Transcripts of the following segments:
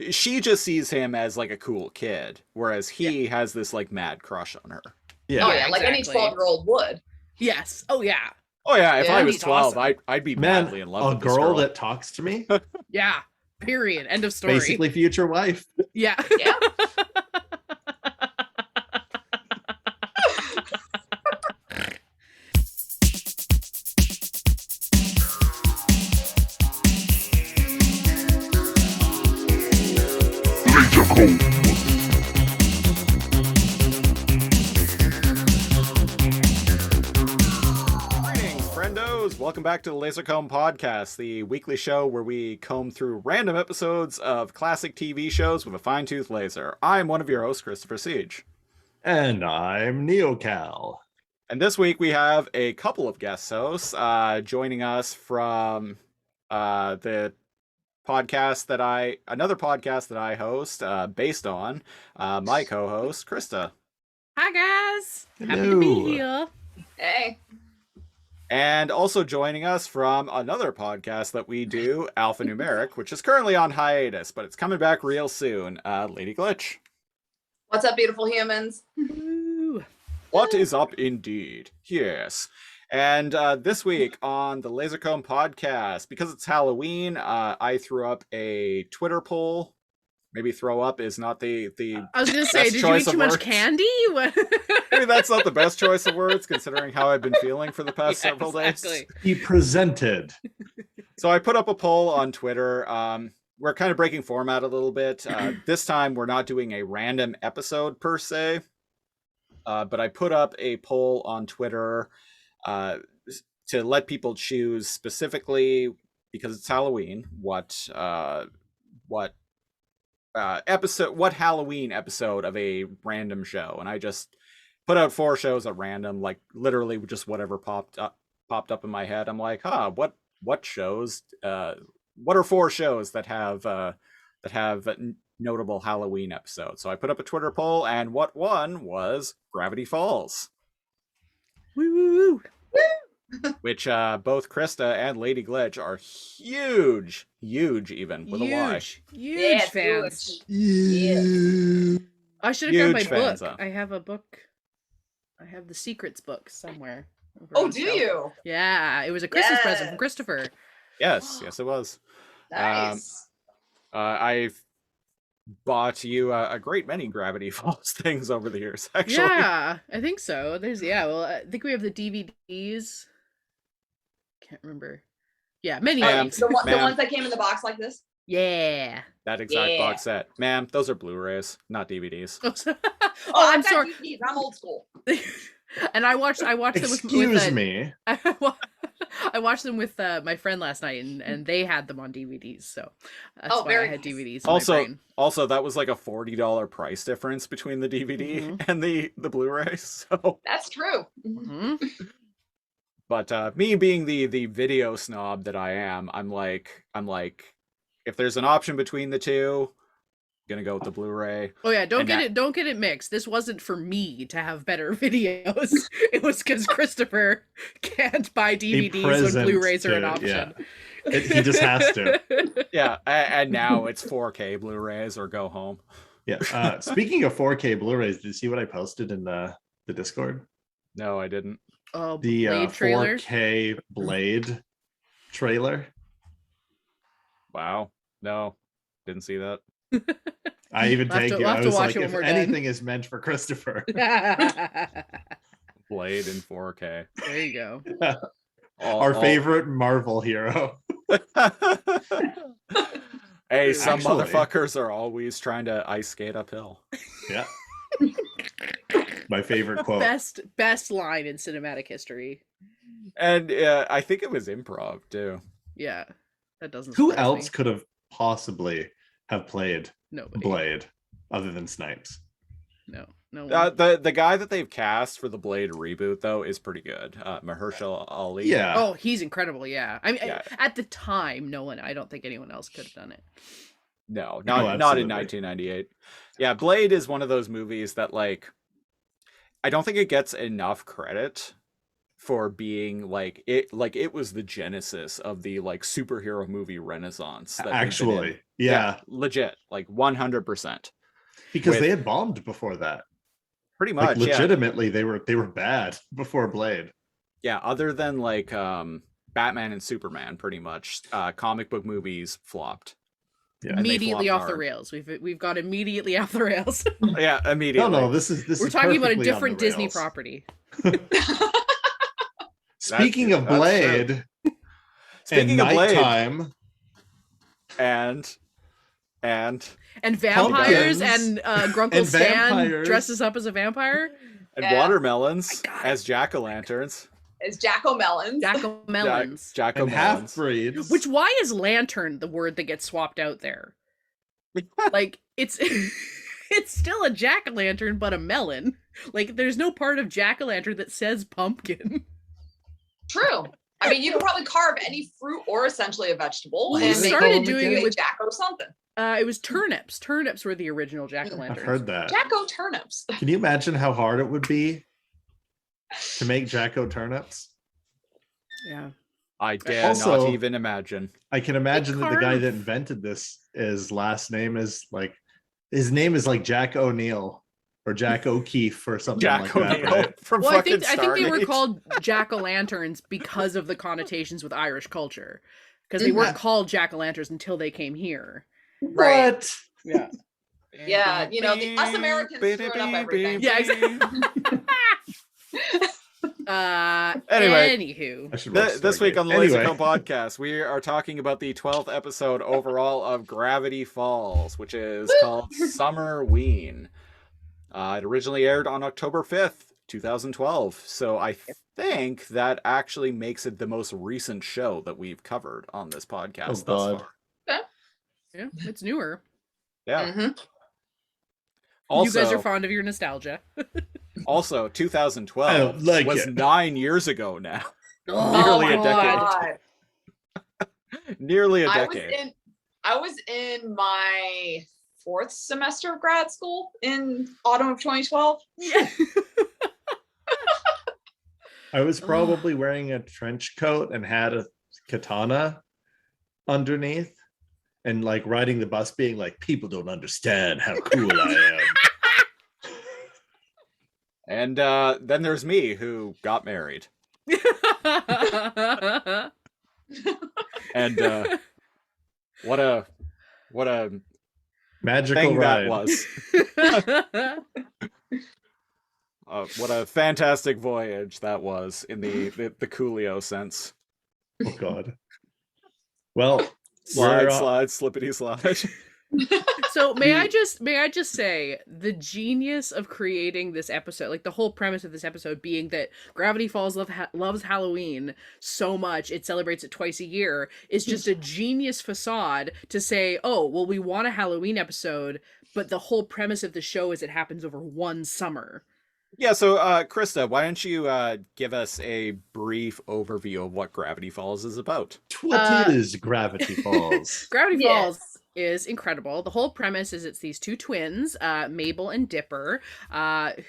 she just sees him as like a cool kid, whereas he has this like mad crush on her. Yeah. Oh yeah, like any 12-year-old would. Yes. Oh yeah. Oh yeah, if I was He's 12, awesome. I'd be madly in love with this girl that talks to me. Yeah. Period. End of story. Basically, future wife. Yeah. Yeah. Greetings, friendos! Welcome back to the Laser Comb Podcast, the weekly show where we comb through random episodes of classic TV shows with a fine-tooth laser. I'm one of your hosts, Christopher Siege. And I'm NeoCal. And this week we have a couple of guest hosts joining us from another podcast that I host based on my co-host, Christa. Hi guys. Happy to Hello. be here. Hey. And also joining us from another podcast that we do, ALPHANUMERIC, which is currently on hiatus, but it's coming back real soon, LadyGlitch. What's up, beautiful humans? Woo. What is up indeed? Yes. And this week on the Lasercomb Podcast, because it's Halloween, I threw up a Twitter poll. Maybe throw up is not the I was gonna say, best did you choice eat too of much words. candy? What? Maybe that's not the best choice of words, considering how I've been feeling for the past Yeah, several days. exactly. He presented. So I put up a poll on Twitter. We're kind of breaking format a little bit. This time we're not doing a random episode per se, but I put up a poll on Twitter to let people choose specifically, because it's Halloween, what Halloween episode of a random show, and I just put out 4 shows at random, like literally just whatever popped up in my head. I'm like, what shows? What are 4 shows that have notable Halloween episodes? So I put up a Twitter poll, and what won was Gravity Falls, Woo, woo, woo. which both Christa and LadyGlitch are huge even with a Y. Huge Yes, fans. huge. I should have got my Huge fans, book. though. I have a book. I have the secrets book somewhere. over Oh, on do shelf. you? Yeah, it was a Christmas present from Yes. Christopher. Yes, it was. Nice. I've bought you a great many Gravity Falls things over the years, actually. Yeah, I think so. Well, I think we have the DVDs. Can't remember. Yeah, many Ma'am. of these. The Ma'am. ones that came in the box like this? Yeah. That exact Yeah. box set. Ma'am, those are Blu-rays, not DVDs. Oh, I've I'm got sorry. DVDs. I'm old school. And I watched them with Excuse me. I watched them with my friend last night, and they had them on DVDs, so that's Oh, why I very had nice. DVDs. In my brain. Also, that was like a $40 price difference between the DVD Mhm. and the Blu-ray. So, That's true. Mhm. but me being the video snob that I am, I'm like, if there's an option between the two, I'm gonna go with the Blu-ray. Oh yeah, don't And get it mixed. This wasn't for me to have better videos. It was because Christopher can't buy DVDs when present Blu-rays are an to- option. He just has to. Yeah, and now it's 4K Blu-rays or go home. Yeah. Speaking of 4K Blu-rays, did you see what I posted in the Discord? No, I didn't. Oh, The Blade trailer. 4K Blade trailer. Wow. No, didn't see that. I even We'll have tagged to- you. we'll I have to was watch like, it when if we're done. anything is meant for Christopher. Blade in 4K. There you go. Our favorite Marvel hero. Hey, some Actually- motherfuckers are always trying to ice skate uphill. Yeah. My favorite quote. Best line in cinematic history. And I think it was improv too. Yeah, that doesn't. Who surprise else me. could have possibly have played Nobody. Blade other than Snipes? No one. The guy that they've cast for the Blade reboot though is pretty good. Mahershala Ali. Yeah. Oh, he's incredible. Yeah. I mean, Yeah. at the time, I don't think anyone else could have done it. No, Oh, not in absolutely. 1998. Yeah, Blade is one of those movies that, like, I don't think it gets enough credit for being like it was the genesis of the like superhero movie renaissance that we've been in. Actually, yeah. Legit, like 100%. Because With- they had bombed before that. Pretty Like much, yeah. legitimately, they were bad before Blade. Yeah, other than like Batman and Superman, pretty much comic book movies flopped. Yeah. And they Immediately flopped off the hard. rails. We've got immediately off the rails. Yeah, No, immediately. this is We're is talking about a perfectly on different the Disney rails. property. Speaking of that's true. Blade, Speaking and of Blade, nighttime, and And vampires Pumpkins and Grunkle and Stan vampires. dresses up as a vampire. Yeah. watermelons God. as jack-o'-lanterns. It's Jack-o'-melons. Jack-o'-melons. Jack-o'-melons. and half breeds. Which, why is lantern the word that gets swapped out there? Like, it's it's still a jack-o'-lantern, but a melon. Like, there's no part of jack-o'-lantern that says pumpkin. True. I mean, you can probably carve any fruit or essentially a vegetable. Well, we and make started it doing it make with- Jacko something. It was turnips. Turnips were the original jack-o'-lanterns. I've heard that. Jacko turnips. Can you imagine how hard it would be to make Jacko turnips? Yeah. I dare not Also- even imagine. I can imagine that the guy carve- that invented this, his last name is like, his name is like Jack O'Neill or Jack O'Keefe or something Jack like that, O'Neill right? from Well, I fucking think they were Stargate. called jack-o'-lanterns because of the connotations with Irish culture. Because they weren't called jack-o'-lanterns until they came here. Right. What? Yeah. Yeah, you know, us Americans screwed up everything. Yeah, exactly. Anyway. Anywho. I should watch This week Stargate. on the Anyway. LaserCon podcast, we are talking about the 12th episode overall of Gravity Falls, which is called Summerween. It originally aired on October 5th, 2012. So I think that actually makes it the most recent show that we've covered on this podcast Oh, thus God. far. Yeah, it's newer. Yeah. Mhm. Also, You guys are fond of your nostalgia. also I 2012 don't like was it. 9 years ago now. Oh Nearly my a decade. God. Nearly a I was decade. in my 4th semester of grad school in autumn of 2012. Yeah. I was probably wearing a trench coat and had a katana underneath and like riding the bus being like, people don't understand how cool I am. And then there's me who got married. And what a Magical thing ride. that was. What a fantastic voyage that was in the Coolio sense. Oh God. Well, Slide, we're, slide, slippity slide. So may I just say the genius of creating this episode, like the whole premise of this episode being that Gravity Falls loves Halloween so much it celebrates it twice a year, is just a genius facade to say, oh, well, we want a Halloween episode, but the whole premise of the show is it happens over one summer. Yeah, so Christa, why don't you give us a brief overview of what Gravity Falls is about? what is Gravity Falls? Gravity Yes. Falls is incredible. The whole premise is it's these two twins, Mabel and Dipper,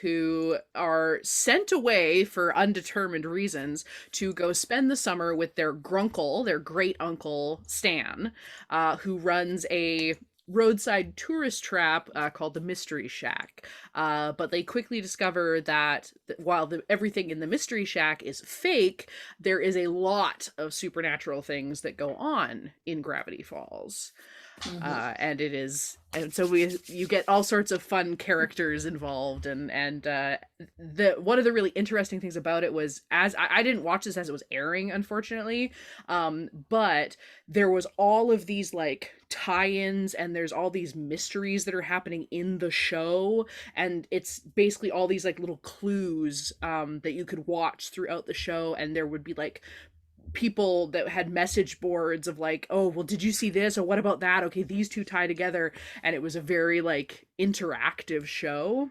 who are sent away for undetermined reasons to go spend the summer with their grunkle, their great uncle Stan, who runs a roadside tourist trap called the Mystery Shack. But they quickly discover that while everything in the Mystery Shack is fake, there is a lot of supernatural things that go on in Gravity Falls. And so you get all sorts of fun characters involved, and the one of the really interesting things about it was, as I didn't watch this as it was airing, unfortunately, but there was all of these like tie-ins, and there's all these mysteries that are happening in the show, and it's basically all these like little clues that you could watch throughout the show, and there would be like people that had message boards of like, oh, well, did you see this, or what about that, okay, these two tie together, and it was a very like interactive show.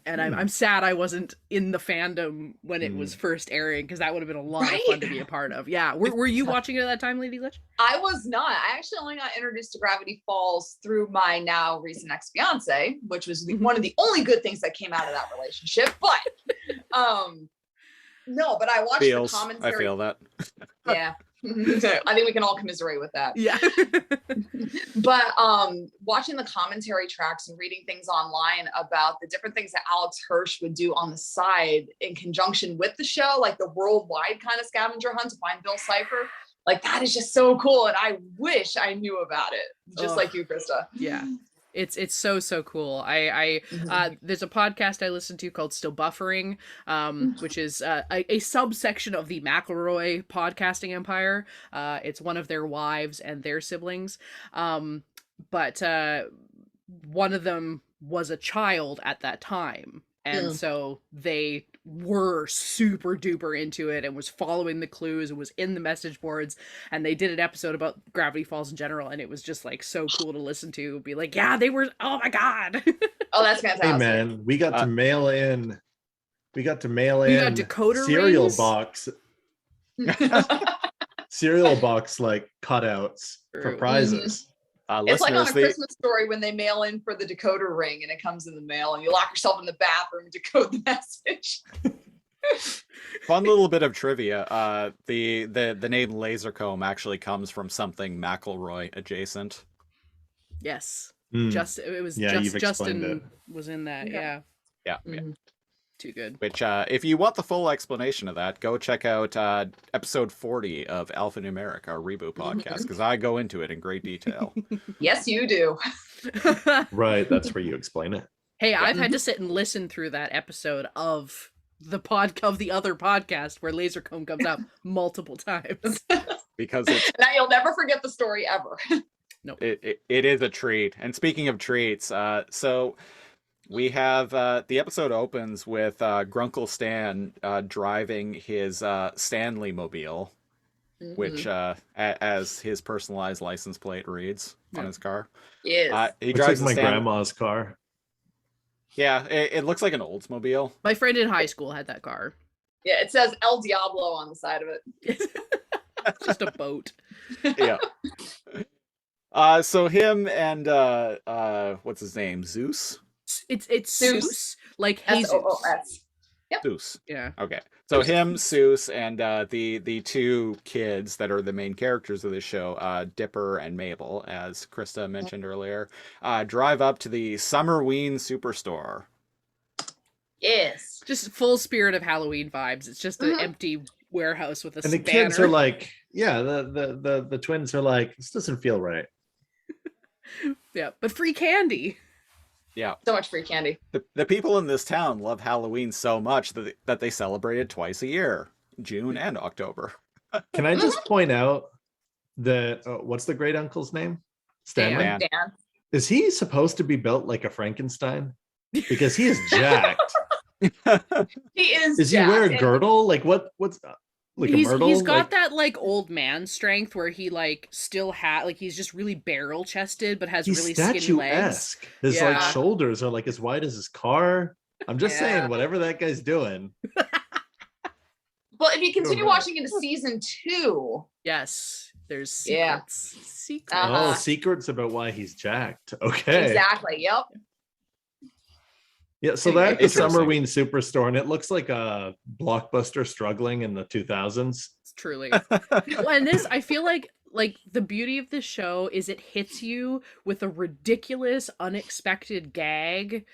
And I'm sad I wasn't in the fandom when it was first airing, because that would have been a lot of fun to be a part of. Yeah, were you watching it at that time, LadyGlitch? I was not. I actually only got introduced to Gravity Falls through my now recent ex-fiance, which was one of the only good things that came out of that relationship. But No, but I watched Feels. the I commentary. feel that. Yeah. I think we can all commiserate with that. Yeah. But watching the commentary tracks and reading things online about the different things that Alex Hirsch would do on the side in conjunction with the show, like the worldwide kind of scavenger hunt to find Bill Cipher, like that is just so cool. And I wish I knew about it, just like you, Christa. Yeah. It's so cool. There's a podcast I listen to called Still Buffering, which is a subsection of the McElroy podcasting empire. It's one of their wives and their siblings. But one of them was a child at that time. And so they were super duper into it and was following the clues and was in the message boards, and they did an episode about Gravity Falls in general, and it was just like so cool to listen to. Be like, yeah, they were, oh my god. Oh, that's fantastic. Hey man, we got to mail in decoder cereal rings? box cereal box like cutouts for prizes. It's like on a Listeners, Christmas Story when they mail in for the decoder ring and it comes in the mail and you lock yourself in the bathroom and decode the message. fun little bit of trivia. The name Lasercomb actually comes from something McElroy adjacent. Yes. Mm. Justin it. was in that. Yeah. Yeah. Too good. Which, if you want the full explanation of that, go check out episode 40 of Alphanumeric, our reboot podcast, because I go into it in great detail. Yes, you do. Right, that's where you explain it. Hey, I've had to sit and listen through that episode of the other podcast where Lasercomb comes out multiple times. Because it's Now you'll never forget the story ever. No. it is a treat. And speaking of treats, so we have the episode opens with Grunkle Stan driving his Stanley mobile, which as his personalized license plate reads on his car. Yes. He It's drives like my Stan- grandma's car. Yeah, it looks like an Oldsmobile. My friend in high school had that car. Yeah, it says El Diablo on the side of it. It's just a boat. Yeah. So him and what's his name? Zeus? It's Zeus. Zeus, like Jesus. SOOS. Zeus. Yeah. Okay. So him, Zeus, and the two kids that are the main characters of the show, Dipper and Mabel, as Christa mentioned earlier, drive up to the Summerween Superstore. Yes. Just full spirit of Halloween vibes. It's just an empty warehouse with a And the banner. kids are like, yeah, the twins are like, this doesn't feel right. Yeah, but free candy. Yeah. So much free candy. The people in this town love Halloween so much that they celebrate it twice a year, June and October. Can I just point out that what's the great uncle's name? Stanley. Dan. Dan. Is he supposed to be built like a Frankenstein? Because he is jacked. He is. Does he wear a girdle? Like what's like a myrtle? He's got Like, that like old man strength where he like still he's just really barrel chested but has he's really skinny legs. statuesque. His like Yeah. shoulders are like as wide as his car. I'm just Yeah. saying, whatever that guy's doing. Well, if you continue Go watching into season 2, Yes, there's Yeah. secrets. Uh-huh. Oh, secrets about why he's jacked. Okay. exactly. Yep. Yeah, so that's the Interesting. Summerween Superstore, and it looks like a Blockbuster struggling in the 2000s. Truly. Well, and this, I feel like the beauty of this show is it hits you with a ridiculous, unexpected gag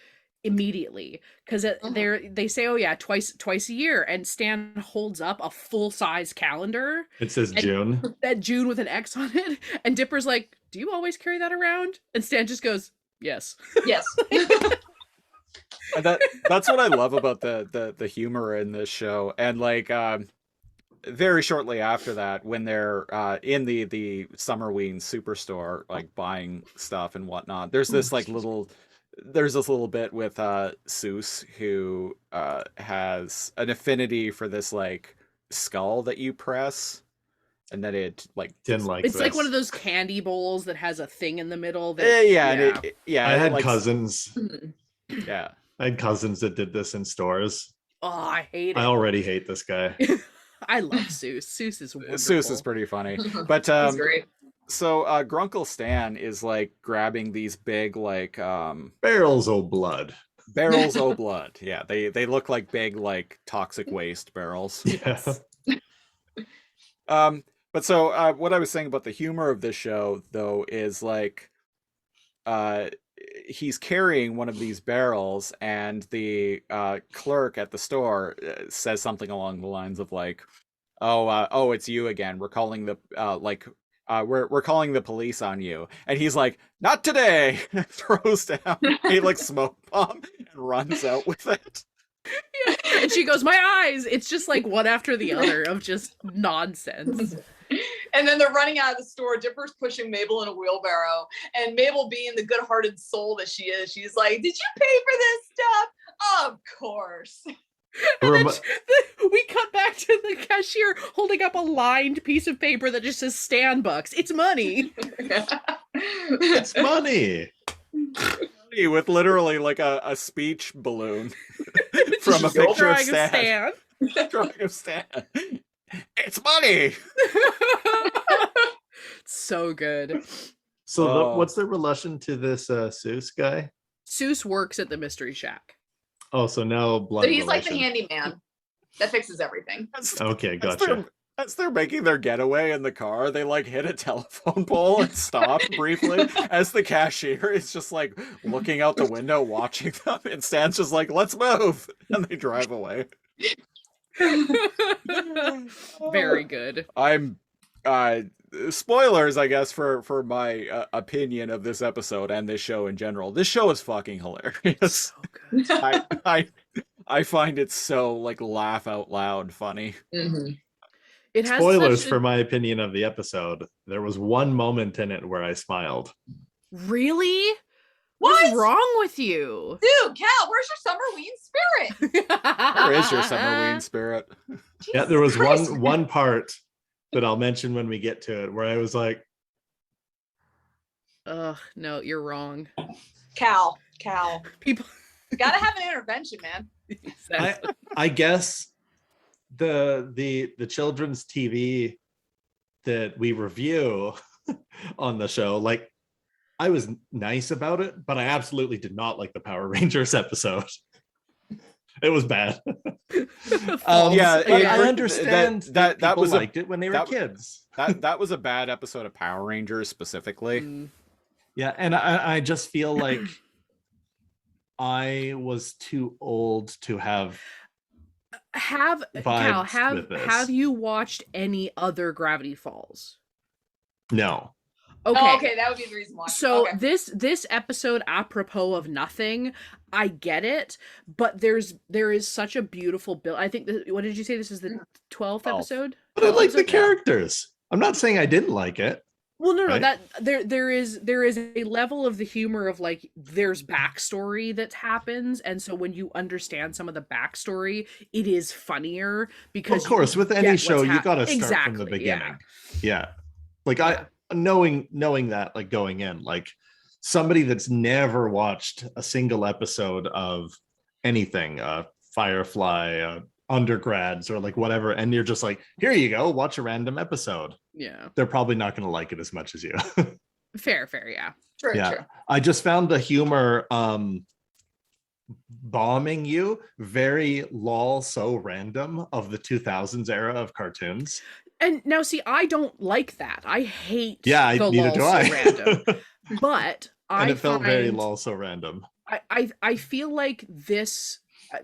immediately because they say, oh yeah, twice a year, and Stan holds up a full size calendar It says And- June. that June with an X on it, and Dipper's like, do you always carry that around? And Stan just goes, yes. Yes. And that's what I love about the humor in this show. And like very shortly after that, when they're in the Summerween Superstore, like buying stuff and whatnot, there's this little bit with Zeus who has an affinity for this like skull that you press, and then it like Didn't like It's this. like one of those candy bowls that has a thing in the middle. That, yeah. I had like, cousins. Yeah. I had cousins that did this in stores. Oh, I hate it. I already hate this guy. I love Zeus. Zeus is wonderful. Zeus is pretty funny, but That's great. so Grunkle Stan is like grabbing these big like Barrels of blood. Barrels o' blood. Yeah, they look like big, like, toxic waste barrels. Yeah. But so what I was saying about the humor of this show, though, is like he's carrying one of these barrels, and the clerk at the store says something along the lines of like, "Oh, it's you again. We're calling the we're calling the police on you." And he's like, "Not today!" And throws down a like smoke bomb and runs out with it. Yeah. And she goes, "My eyes!" It's just like one after the other of just nonsense. And then they're running out of the store. Dipper's pushing Mabel in a wheelbarrow. And Mabel, being the good-hearted soul that she is, she's like, "Did you pay for this stuff?" "Of course." And then we cut back to the cashier holding up a lined piece of paper that just says "Stan Bucks." It's money. It's money. With literally like a speech balloon from a Just picture of drawing Stan. Drawing of Stan. It's money. So good. So what's the relation to this Seuss guy? Seuss works at the Mystery Shack. Oh, so no blood So he's like the relation. handyman that fixes everything. Okay, gotcha. As they're making their getaway in the car, they like hit a telephone pole and stop briefly as the cashier is just like looking out the window watching them, and Stan's just like, "Let's move," and they drive away. Very good. I'm spoilers, I guess, for my opinion of this episode and this show in general. This show is fucking hilarious. So good. I find it so like laugh out loud funny. Mm-hmm. It has Spoilers such for my opinion of the episode. There was one moment in it where I smiled. Really? What? What's wrong with you? Dude, Cal, where's your Summerween spirit? Where is your Summerween spirit? Yeah, there was Jesus Christ. one part that I'll mention when we get to it where I was like, Ugh, no, you're wrong. Cal. People. Gotta have an intervention, man. I guess the children's TV that we review on the show, like, I was nice about it, but I absolutely did not like the Power Rangers episode. It was bad. Yeah, I understand that that was liked it when they were kids. That was a bad episode of Power Rangers specifically. Mm. Yeah, and I just feel like I was too old to have Cal, vibes with this. have you watched any other Gravity Falls? No. Okay. Oh, okay, that would be the reason why. So Okay. this episode, apropos of nothing, I get it, but there is such a beautiful build. I think what did you say? This is the 12th episode. But I like the episode? characters. I'm not saying I didn't like it. Well, no, Right? that there is a level of the humor of like there's backstory that happens, and so when you understand some of the backstory, it is funnier because Of course, with get any what's show, you got to start exactly, from the yeah. beginning. Yeah. Like Yeah. knowing that, like going in, like somebody that's never watched a single episode of anything, Firefly, undergrads, or like whatever, and you're just like, here you go, watch a random episode. Yeah, They're probably not going to like it as much as you. fair, yeah. True, Yeah. true. I just found the humor bombing you very lol so random of the 2000s era of cartoons. And now, see, I don't like that. I hate Yeah, the neither lol do so I. random. But And I it felt very find- lol so random. I feel like this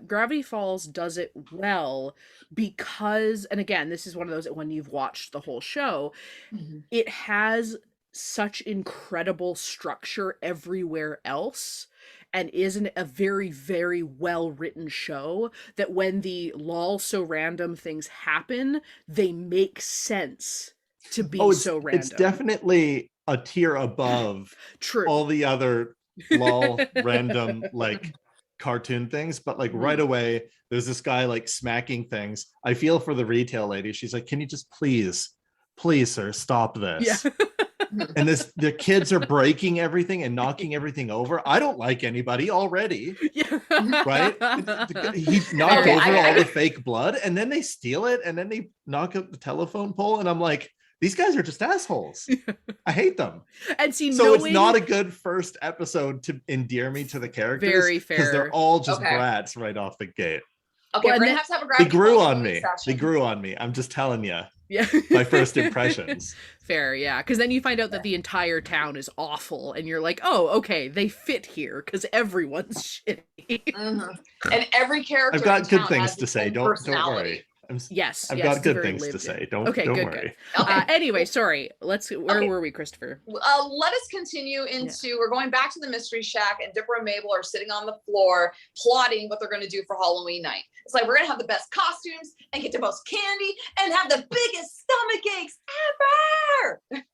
Gravity Falls does it well because, and again, this is one of those that when you've watched the whole show, Mhm. it has such incredible structure everywhere else and isn't a very, very well written show that when the lol so random things happen, they make sense to be so random. It's definitely a tier above True. all the other lol random like cartoon things, but like right away there's this guy like smacking things. I feel for the retail lady. She's like, can you just please sir, stop this? Yeah. And the kids are breaking everything and knocking everything over. I don't like anybody already. Yeah. Right? He knocked Okay, over I- all the fake blood, and then they steal it, and then they knock up the telephone pole, and I'm like, these guys are just assholes. I hate them. And see, So knowing, it's not a good first episode to endear me to the characters. Very because fair. they're all just Okay. brats right off the gate. Okay, Well, we're and gonna have a They gravity grew falls on me. session. They grew on me. I'm just telling you. yeah, My first impressions. fair, yeah, because then you find out that the entire town is awful, and you're like, oh, okay, they fit here because everyone's shitty. Mhm. And every character. I've got in good town things has to its say. own Don't personality. worry. Yes, I've yes, got it's good very things to lived say. in. Don't Okay, don't good, worry. good. Okay. Anyway, sorry. Where Okay. were we, Christopher? Let us continue into. We're going back to the Mystery Shack, and Dipper and Mabel are sitting on the floor plotting what they're going to do for Halloween night. It's like we're going to have the best costumes and get the most candy and have the biggest stomach aches ever.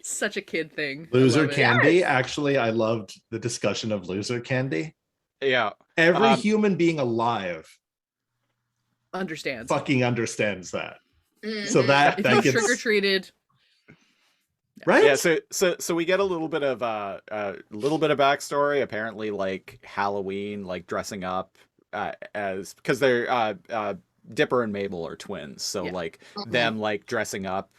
Such a kid thing. I Loser love it. candy. Yes. Actually, I loved the discussion of loser candy. Yeah. Every human being alive Understands. fucking understands that. So Mhm. that If that you gets trick or treated, right. Yeah, so we get a little bit of backstory. Apparently, like Halloween, like dressing up as because they're Dipper and Mabel are twins, so Yeah. like Mhm. them like dressing up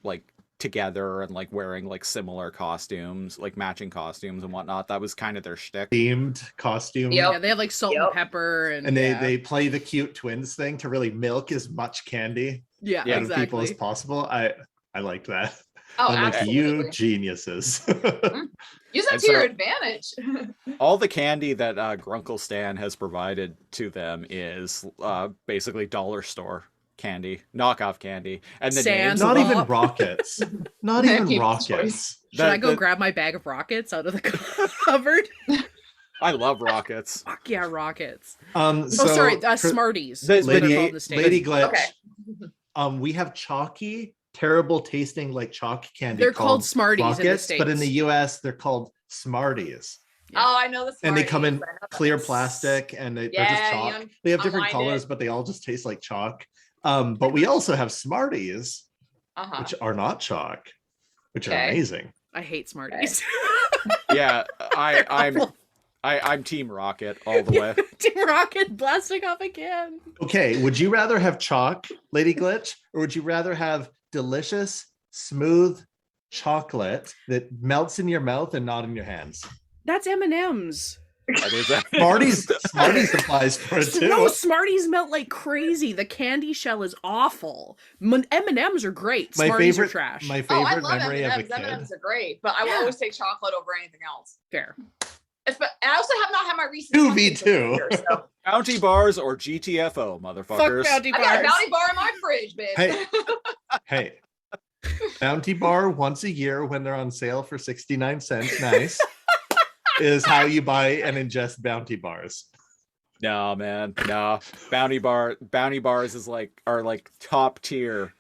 like together and like wearing like similar costumes, like matching costumes and whatnot. That was kind of their shtick. Themed costume. Yep. yeah, they have like salt and Yep. pepper, And yeah. they play the cute twins thing to really milk as much candy yeah, Yeah, out of people as exactly. possible. I liked that. Oh, I'm like, absolutely. you geniuses. Use that And to your so- advantage. All the candy that Grunkle Stan has provided to them is basically dollar store candy, knockoff candy, and the Sans names Not of Bop. even rockets. Not even People's rockets. choice. Should the- I go the- grab my bag of rockets out of the cupboard? I love rockets. Fuck yeah, rockets. So Oh, sorry, Chris- Smarties. The- is what they're Lady called in the States. Lady Glitch. Okay. We have chalky, terrible tasting like chalk candy. They're called Smarties in the Rockets, but in the States. US they're called Smarties. Oh, I know this. And they come in clear plastic and they're just Yeah, chalk. yeah, They have different unlined colors, it. but they all just taste like chalk. But we also have Smarties, Uh-huh. which are not chalk, which are Okay. amazing. I hate Smarties. Yeah, I'm Team Rocket all the way. Team Rocket blasting off again. Okay, would you rather have chalk, Lady Glitch, or would you rather have delicious, smooth chocolate that melts in your mouth and not in your hands? That's M&M's. That is a- Smarties applies for it too. No, Smarties melt like crazy. The candy shell is awful. M&M's are great. My Smarties favorite, are trash. my Oh, I favorite love memory of a M&Ms. kid. M&Ms are great, but I will Yeah. always take chocolate over anything else. Fair. And I also have not had my Reese's. 2v2. Puffs this year, so Bounty bars or GTFO, motherfuckers. Fuck Bounty I got a Bars. bounty bar in my fridge, babe. Hey. Hey, Bounty Bar once a year when they're on sale for 69 cents, nice, is how you buy and ingest Bounty Bars. No, man, no. Bounty bars are like top tier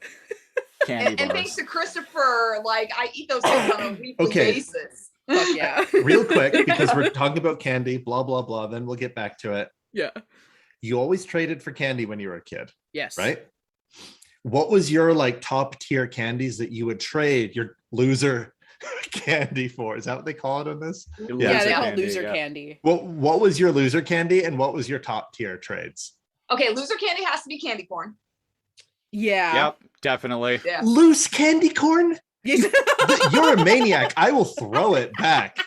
candy and thanks bars. to Christopher, like I eat those things on a weekly Okay. basis. Fuck yeah. Real quick, because we're talking about candy, blah, blah, blah, then we'll get back to it. Yeah. You always traded for candy when you were a kid, Yes. right? What was your like top tier candies that you would trade your loser candy for? Is that what they call it in this? Yeah, Loser they call it candy, loser yeah. candy. What was your loser candy and what was your top tier trades? Okay, loser candy has to be candy corn. Yeah. Yep, definitely. Yeah. Loose candy corn? Yes. You're a maniac. I will throw it back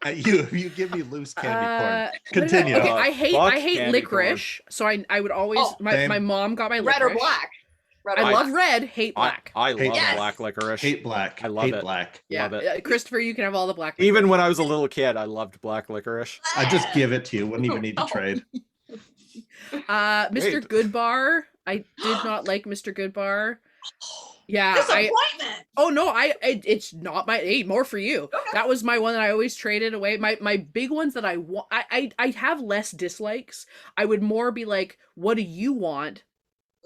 at you if you give me loose candy corn. Continue. Okay, Uh, I hate fuck licorice, licorice. So I would always Oh, same. my mom got my Red licorice. or black. Red or I black. love red, hate black. I love Yes. black licorice. Hate black. I love Hate it. black. Yeah, love it. Christopher, you can have all the black. Even when I was a little kid, I loved black licorice. I just give it to you. Wouldn't even need to No. trade. Mr. Wait. Goodbar, I did not like Mr. Goodbar. Yeah, Disappointment. oh no, it's not my. Hey, more for you. That was my one that I always traded away. My big ones that I want. I have less dislikes. I would more be like, what do you want,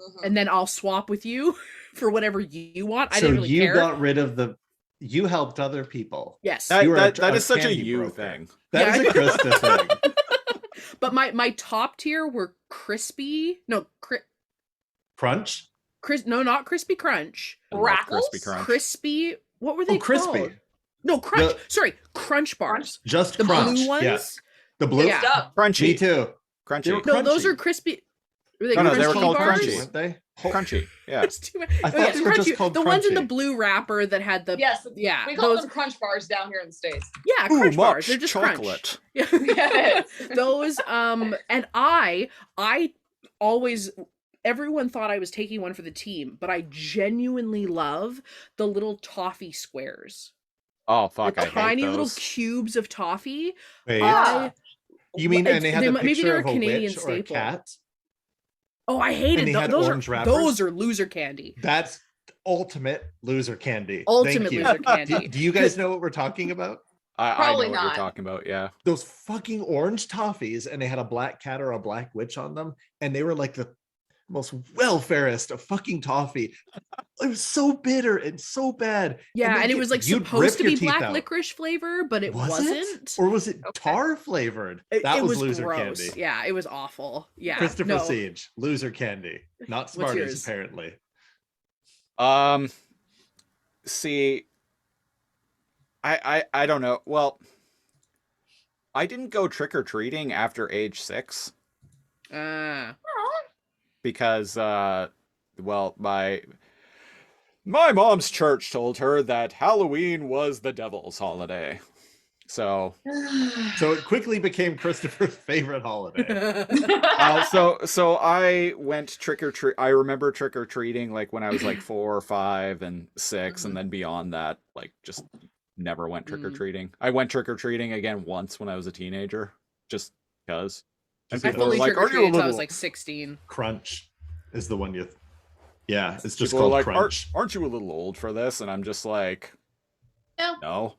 Mhm. and then I'll swap with you for whatever you want. I So didn't really you care. got rid of you helped other people. Yes, That, You were that, a- that a is such a candy you broker. thing. That Yeah, is I a know. Krista thing. but my top tier were crispy. No, Crunch? no, not crispy crunch. I love Raffles? Crispy Crunch. Crispy. What were they crispy. called? No, crunch. The- Sorry, crunch bars. Just The crunch. blue ones. Yeah. The blue. Yeah. Stuff. Crunchy. Me too. Crunchy. They were No, those crunchy. are crispy. Were they No, no, they were crunchy called bars? crunchy. weren't they? Crunchy. Yeah. There's too many. I thought they were just called The ones in the crunchy. blue wrapper that had the Yes, yeah, we call those them crunch bars down here in the States. yeah, Ooh, crunch bars. much They're just chocolate. crunch. Yes. Those and I always everyone thought I was taking one for the team, but I genuinely love the little toffee squares. Oh fuck! The I hate tiny little those. cubes of toffee. Wait, I you mean and they had a maybe picture they're of a a Canadian witch or a staple. cat? Oh, I And hated they had those. orange wrappers? Those are loser candy. That's ultimate loser candy. Ultimate Thank you. loser candy. Do you guys know what we're talking about? I Probably know what not. you're talking about. Yeah. Those fucking orange toffees, and they had a black cat or a black witch on them, and they were like the most welfarest of fucking toffee. It was so bitter and so bad. Yeah, then and it was like you'd supposed rip to your be teeth black out. licorice flavor, but it Was wasn't. Or was it Okay. tar flavored? It That was was loser gross. candy. Yeah, it was awful. Yeah, Christopher no. Siege, loser candy, not What's Smarties yours? apparently. See, I don't know. Well, I didn't go trick or treating after age 6 because, well, my mom's church told her that Halloween was the devil's holiday. So, So it quickly became Christopher's favorite holiday. so I went trick or treat. I remember trick or treating like when I was like 4 or 5 and 6, and then beyond that, like just never went trick or treating. I went trick or treating again once when I was a teenager, just because. And I I people were fully like, trick or "Are you a treated until I was little?" like 16. Crunch is the one you. Yeah, it's just People were called like, Crunch. Aren't you a little old for this? And I'm just like, No. no.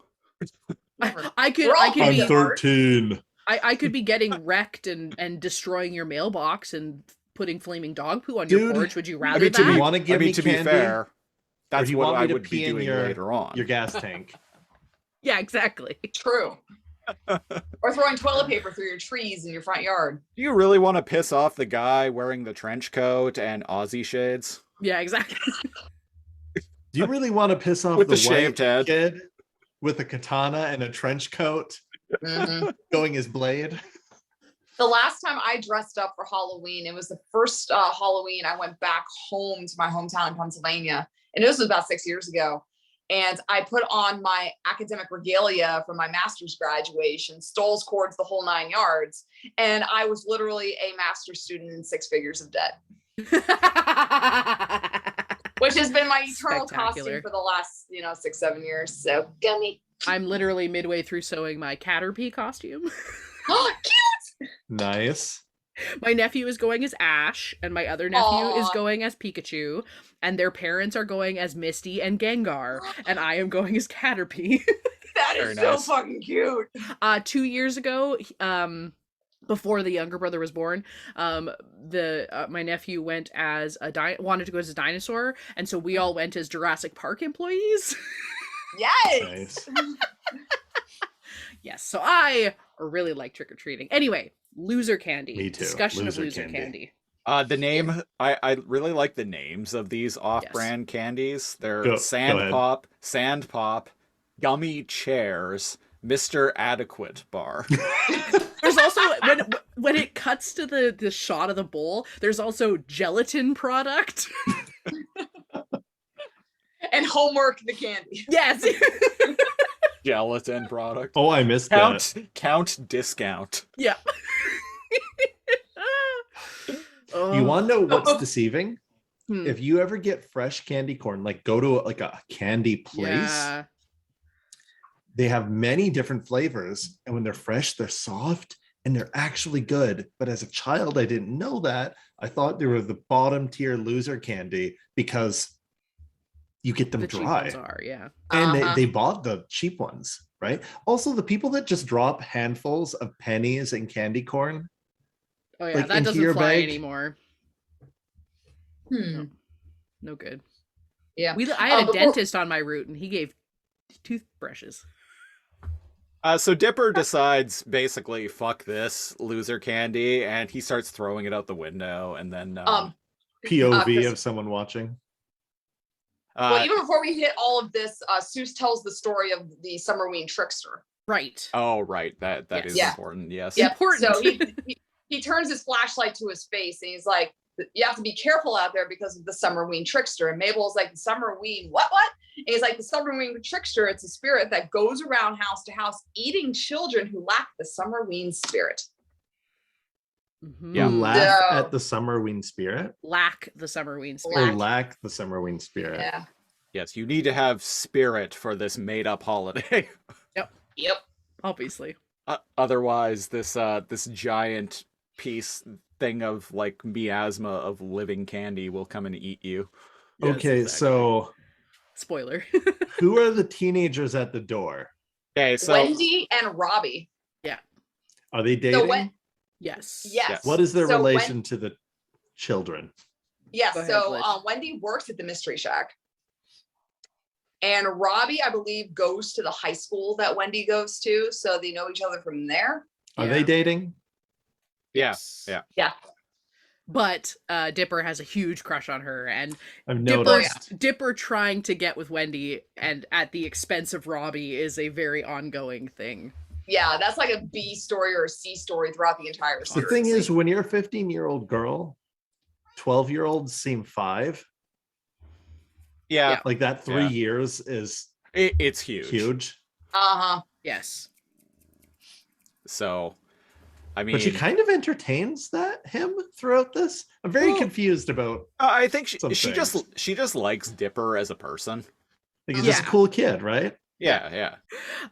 I could We're all I could I'm be 13. I could be getting wrecked and destroying your mailbox and putting flaming dog poo on your Dude, porch. Would you I rather mean, Do you that? want to give me to be candy? fair, that's do you what want me I to would be pee in doing your- later on. Your gas tank. Yeah, exactly. True. Or throwing toilet paper through your trees in your front yard. Do you really want to piss off the guy wearing the trench coat and Aussie shades Yeah, exactly. Do you really want to piss off with the the shaved white head? kid with a katana and a trench coat Mhm. going his blade? The last time I dressed up for Halloween, it was the first Halloween I went back home to my hometown in Pennsylvania. And this was about 6 years ago. And I put on my academic regalia for my master's graduation, Stoles cords, the whole 9 yards. And I was literally a master's student in 6 figures of debt, which has been my eternal Spectacular. costume for the last, 6, 7 years. So gummy. I'm literally midway through sewing my Caterpie costume. Cute. Nice. My nephew is going as Ash, and my other nephew is Aw. going as Pikachu, and their parents are going as Misty and Gengar, and I am going as Caterpie. That Very is so nice. fucking cute. 2 years ago, before the younger brother was born, my nephew went as wanted to go as a dinosaur, and so we all went as Jurassic Park employees. Yes. Nice. Yes, so I really like trick or treating. Anyway, loser candy. Me too. Discussion Loser of loser candy. candy. The name, I really like the names of these off-brand candies. They're Go Sand ahead. Pop, Sand Pop, Gummy Chairs, Mr. Adequate Bar. There's also when it cuts to the shot of the bowl, there's also gelatin product. And homework the candy. Yes. Gelatin product. Oh, I missed that. Count discount. Yeah. You want to know what's deceiving? Hmm. If you ever get fresh candy corn, like go to like a candy place, Yeah. they have many different flavors. And when they're fresh, they're soft and they're actually good. But as a child, I didn't know that. I thought they were the bottom tier loser candy because you get them The cheap dry. ones are, yeah. And Uh-huh. they bought the cheap ones, right? Also, the people that just drop handfuls of pennies and candy corn. Oh yeah, Like, that into doesn't your fly bag? anymore. Hmm. No good. Yeah. I had a before- dentist on my route, and he gave toothbrushes. So Dipper decides basically, fuck this loser candy, and he starts throwing it out the window, and then POV Chris- of someone watching. Well, even before we hit all of this, Seuss tells the story of the Summerween trickster. Right. oh right, that Yes. is Yeah. important. Yes. Yeah. Important. So he turns his flashlight to his face and he's like, you have to be careful out there because of the Summerween trickster. And Mabel's like, the Summerween, what? And he's like, the Summerween trickster, it's a spirit that goes around house to house eating children who lack the Summerween spirit. Yeah. Laugh So- at the Summerween spirit? Lack the Summerween Or spirit. lack the Summerween spirit? Yeah. Yes, you need to have spirit for this made-up holiday. Yep. Obviously. Otherwise, this giant piece thing of like miasma of living candy will come and eat you. Yes, Okay, exactly. so Spoiler. who are the teenagers at the door? Okay, so Wendy and Robbie. Are they dating? Yes. Yes. What is their So relation to the children? Yes. Go ahead, So Glitch. Wendy works at the Mystery Shack. And Robbie, I believe, goes to the high school that Wendy goes to. So they know each other from there. Are Yeah. they dating? yeah, yeah. But Dipper has a huge crush on her, and I've Dipper, noticed. Dipper trying to get with Wendy and at the expense of Robbie is a very ongoing thing. Yeah, that's like a B story or a C story throughout the entire The series. thing is, when you're a 15-year-old girl, 12-year-olds seem 5. Yeah, Like that 3 Yeah. years is it's huge. huge. Uh-huh. Yes. So, I mean, But she kind of entertains him throughout this. I'm very Well, confused about. I think she some she just likes Dipper as a person. Like, he's just a Yeah. cool kid, right? Yeah.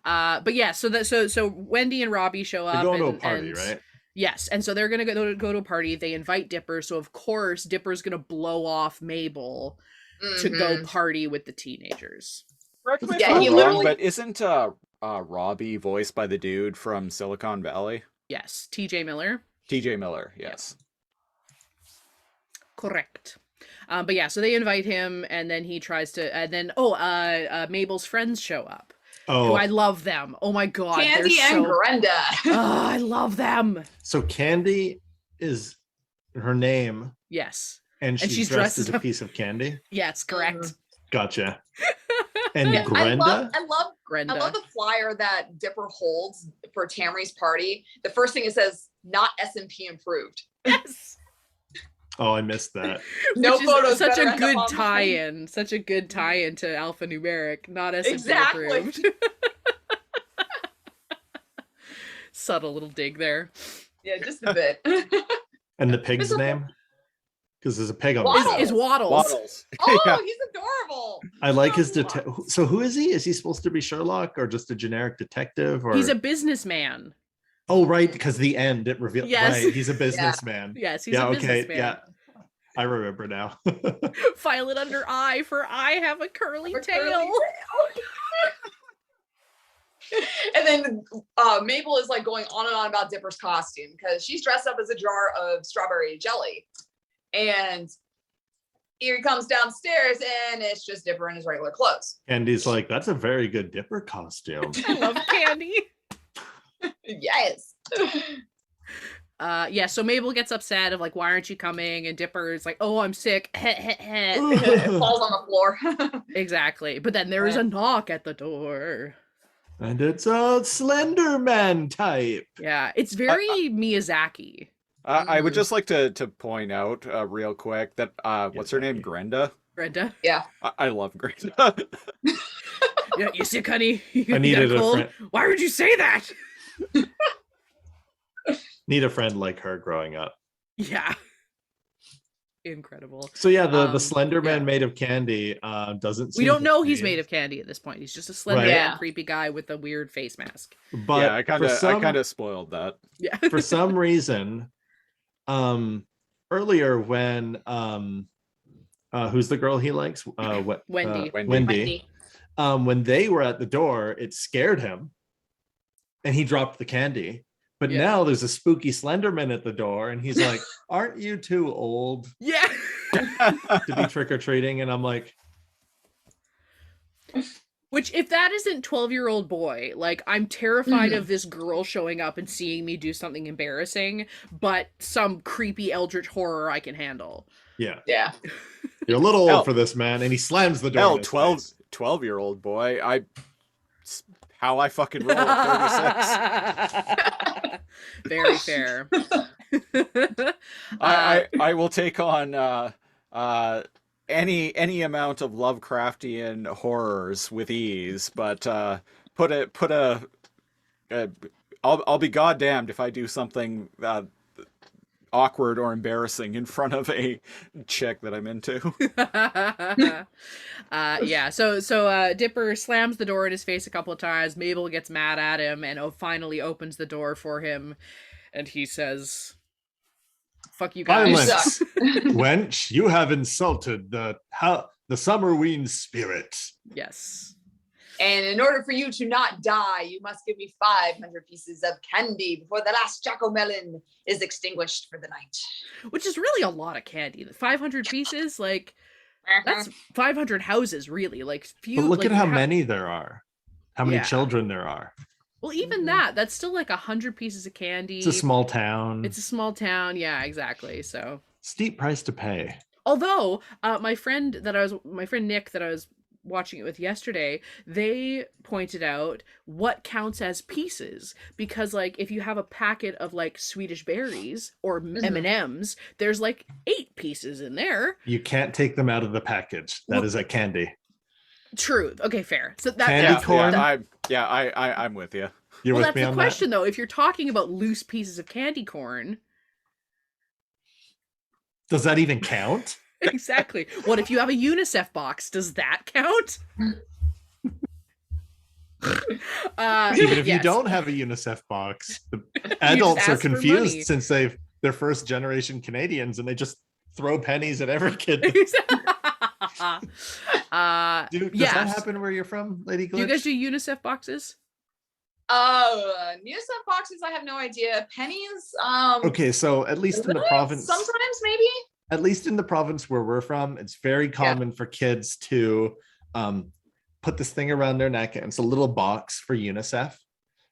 But yeah, so Wendy and Robbie show up. They're going to a and- party, and- right? Yes, and so they're gonna go to a party. They invite Dipper, so of course Dipper's gonna blow off Mabel to go Mhm. party with the teenagers. Correct me if Yeah, I'm he wrong, literally- but isn't Robbie voiced by the dude from Silicon Valley? Yes, T.J. Miller. TJ Miller, yes. Correct. But yeah, so they invite him, and then he tries to, and then Mabel's friends show up. Who Oh, I love them. Oh my god, Candy they're and so. Brenda. Oh, I love them. so Candy is her name, Yes, and she's dressed as a up- piece of candy. yes, correct. Mhm. Gotcha. And Yeah, Brenda? I love Brenda. I love the flyer that Dipper holds for Tamri's party. The first thing it says, not S&P improved. Yes. Oh, I missed that. No Which is photos. Such better a end good up online. tie-in. Such a good tie-in to alphanumeric, not S&P Exactly. approved. Subtle little dig there. Yeah, just a bit. And the pig's Mr. name? Because there's a pig on Waddles. the Is show. Waddles. Waddles. Oh, Yeah. he's adorable. I like his Oh, So who is he? Is he supposed to be Sherlock or just a generic detective? Or He's a businessman. oh, right, because the end it revealed. Yes. Right, he's a businessman. Yes, he's Yeah, a okay, businessman. yeah. I remember now. File it under I, for I have a curly A tail. curly tail. And then Mabel is like going on and on about Dipper's costume because she's dressed up as a jar of strawberry jelly. And here he comes downstairs and it's just Dipper in his regular clothes. And he's like, that's a very good Dipper costume. I love candy. Yes. Yeah, so Mabel gets upset of like, why aren't you coming? And Dipper is like, oh, I'm sick. Falls on the floor. Exactly. But then there is a knock at the door. And it's a Slender Man type. Yeah, it's very Miyazaki. I would just like to point out real quick that what's her name? Miyazaki. Grenda. Brenda. I love Grenda. Yeah, you sick, honey? You I got needed a cold? friend. Why would you say that? Need a friend like her growing up. Yeah. Incredible. So yeah, the Um, Slender Man yeah. made of candy doesn't. We seem don't to know he's be, made of candy at this point. He's just a slender, Right. Yeah. creepy guy with a weird face mask. But yeah, I kind for of spoiled that. Yeah. for some reason, earlier when who's the girl he likes? Wendy. Wendy. When they were at the door, it scared him, and he dropped the candy. But Yeah. now there's a spooky Slenderman at the door, and he's like, "Aren't you too old Yeah. to be trick or treating?" And I'm like, Which, if that isn't 12-year-old boy, like, I'm terrified of this girl showing up and seeing me do something embarrassing, but some creepy eldritch horror I can handle. "Yeah, Yeah. you're a little old Hell. for this, man." And he slams the door. Hell, in his 12 face. 12-year-old boy. How I fucking roll at 36. Very fair. I will take on any amount of Lovecraftian horrors with ease, but put a I'll be goddamned if I do something awkward or embarrassing in front of a chick that I'm into. Yeah, so Dipper slams the door in his face a couple of times. Mabel gets mad at him and finally opens the door for him, and he says, "Fuck you guys." Violence, wench! You have insulted the Summerween spirit. Yes. And in order for you to not die, you must give me 500 pieces of candy before the last jack-o'-melon is extinguished for the night. Which is really a lot of candy. 500 pieces, like that's 500 houses, really. Like few. But look like, at how many there are. How many Yeah. children there are. Well, even that's still like 100 pieces of candy. It's a small town. It's a small town. Yeah, exactly. So Steep price to pay. although my friend Nick that I was watching it with yesterday, they pointed out what counts as pieces, because like if you have a packet of like Swedish berries or M&Ms, there's like 8 pieces in there. You can't take them out of the package. That is a candy. True. Okay, fair. So that Candy that's, corn? I'm with you. You're well, with that's me the on question though. If you're talking about loose pieces of candy corn, that? Does that even count? exactly. What if you have a UNICEF box? Does that count? Even if you yes. don't have a UNICEF box, the adults are ask for money. confused since they're first generation Canadians and they just throw pennies at every kid. Does that happen where you're from, Lady Glitch? Do you guys do UNICEF boxes? UNICEF boxes, I have no idea. Pennies, Okay, so at least in the province, sometimes maybe. at least in the province where we're from, it's very common for kids to put this thing around their neck, and it's a little box for UNICEF,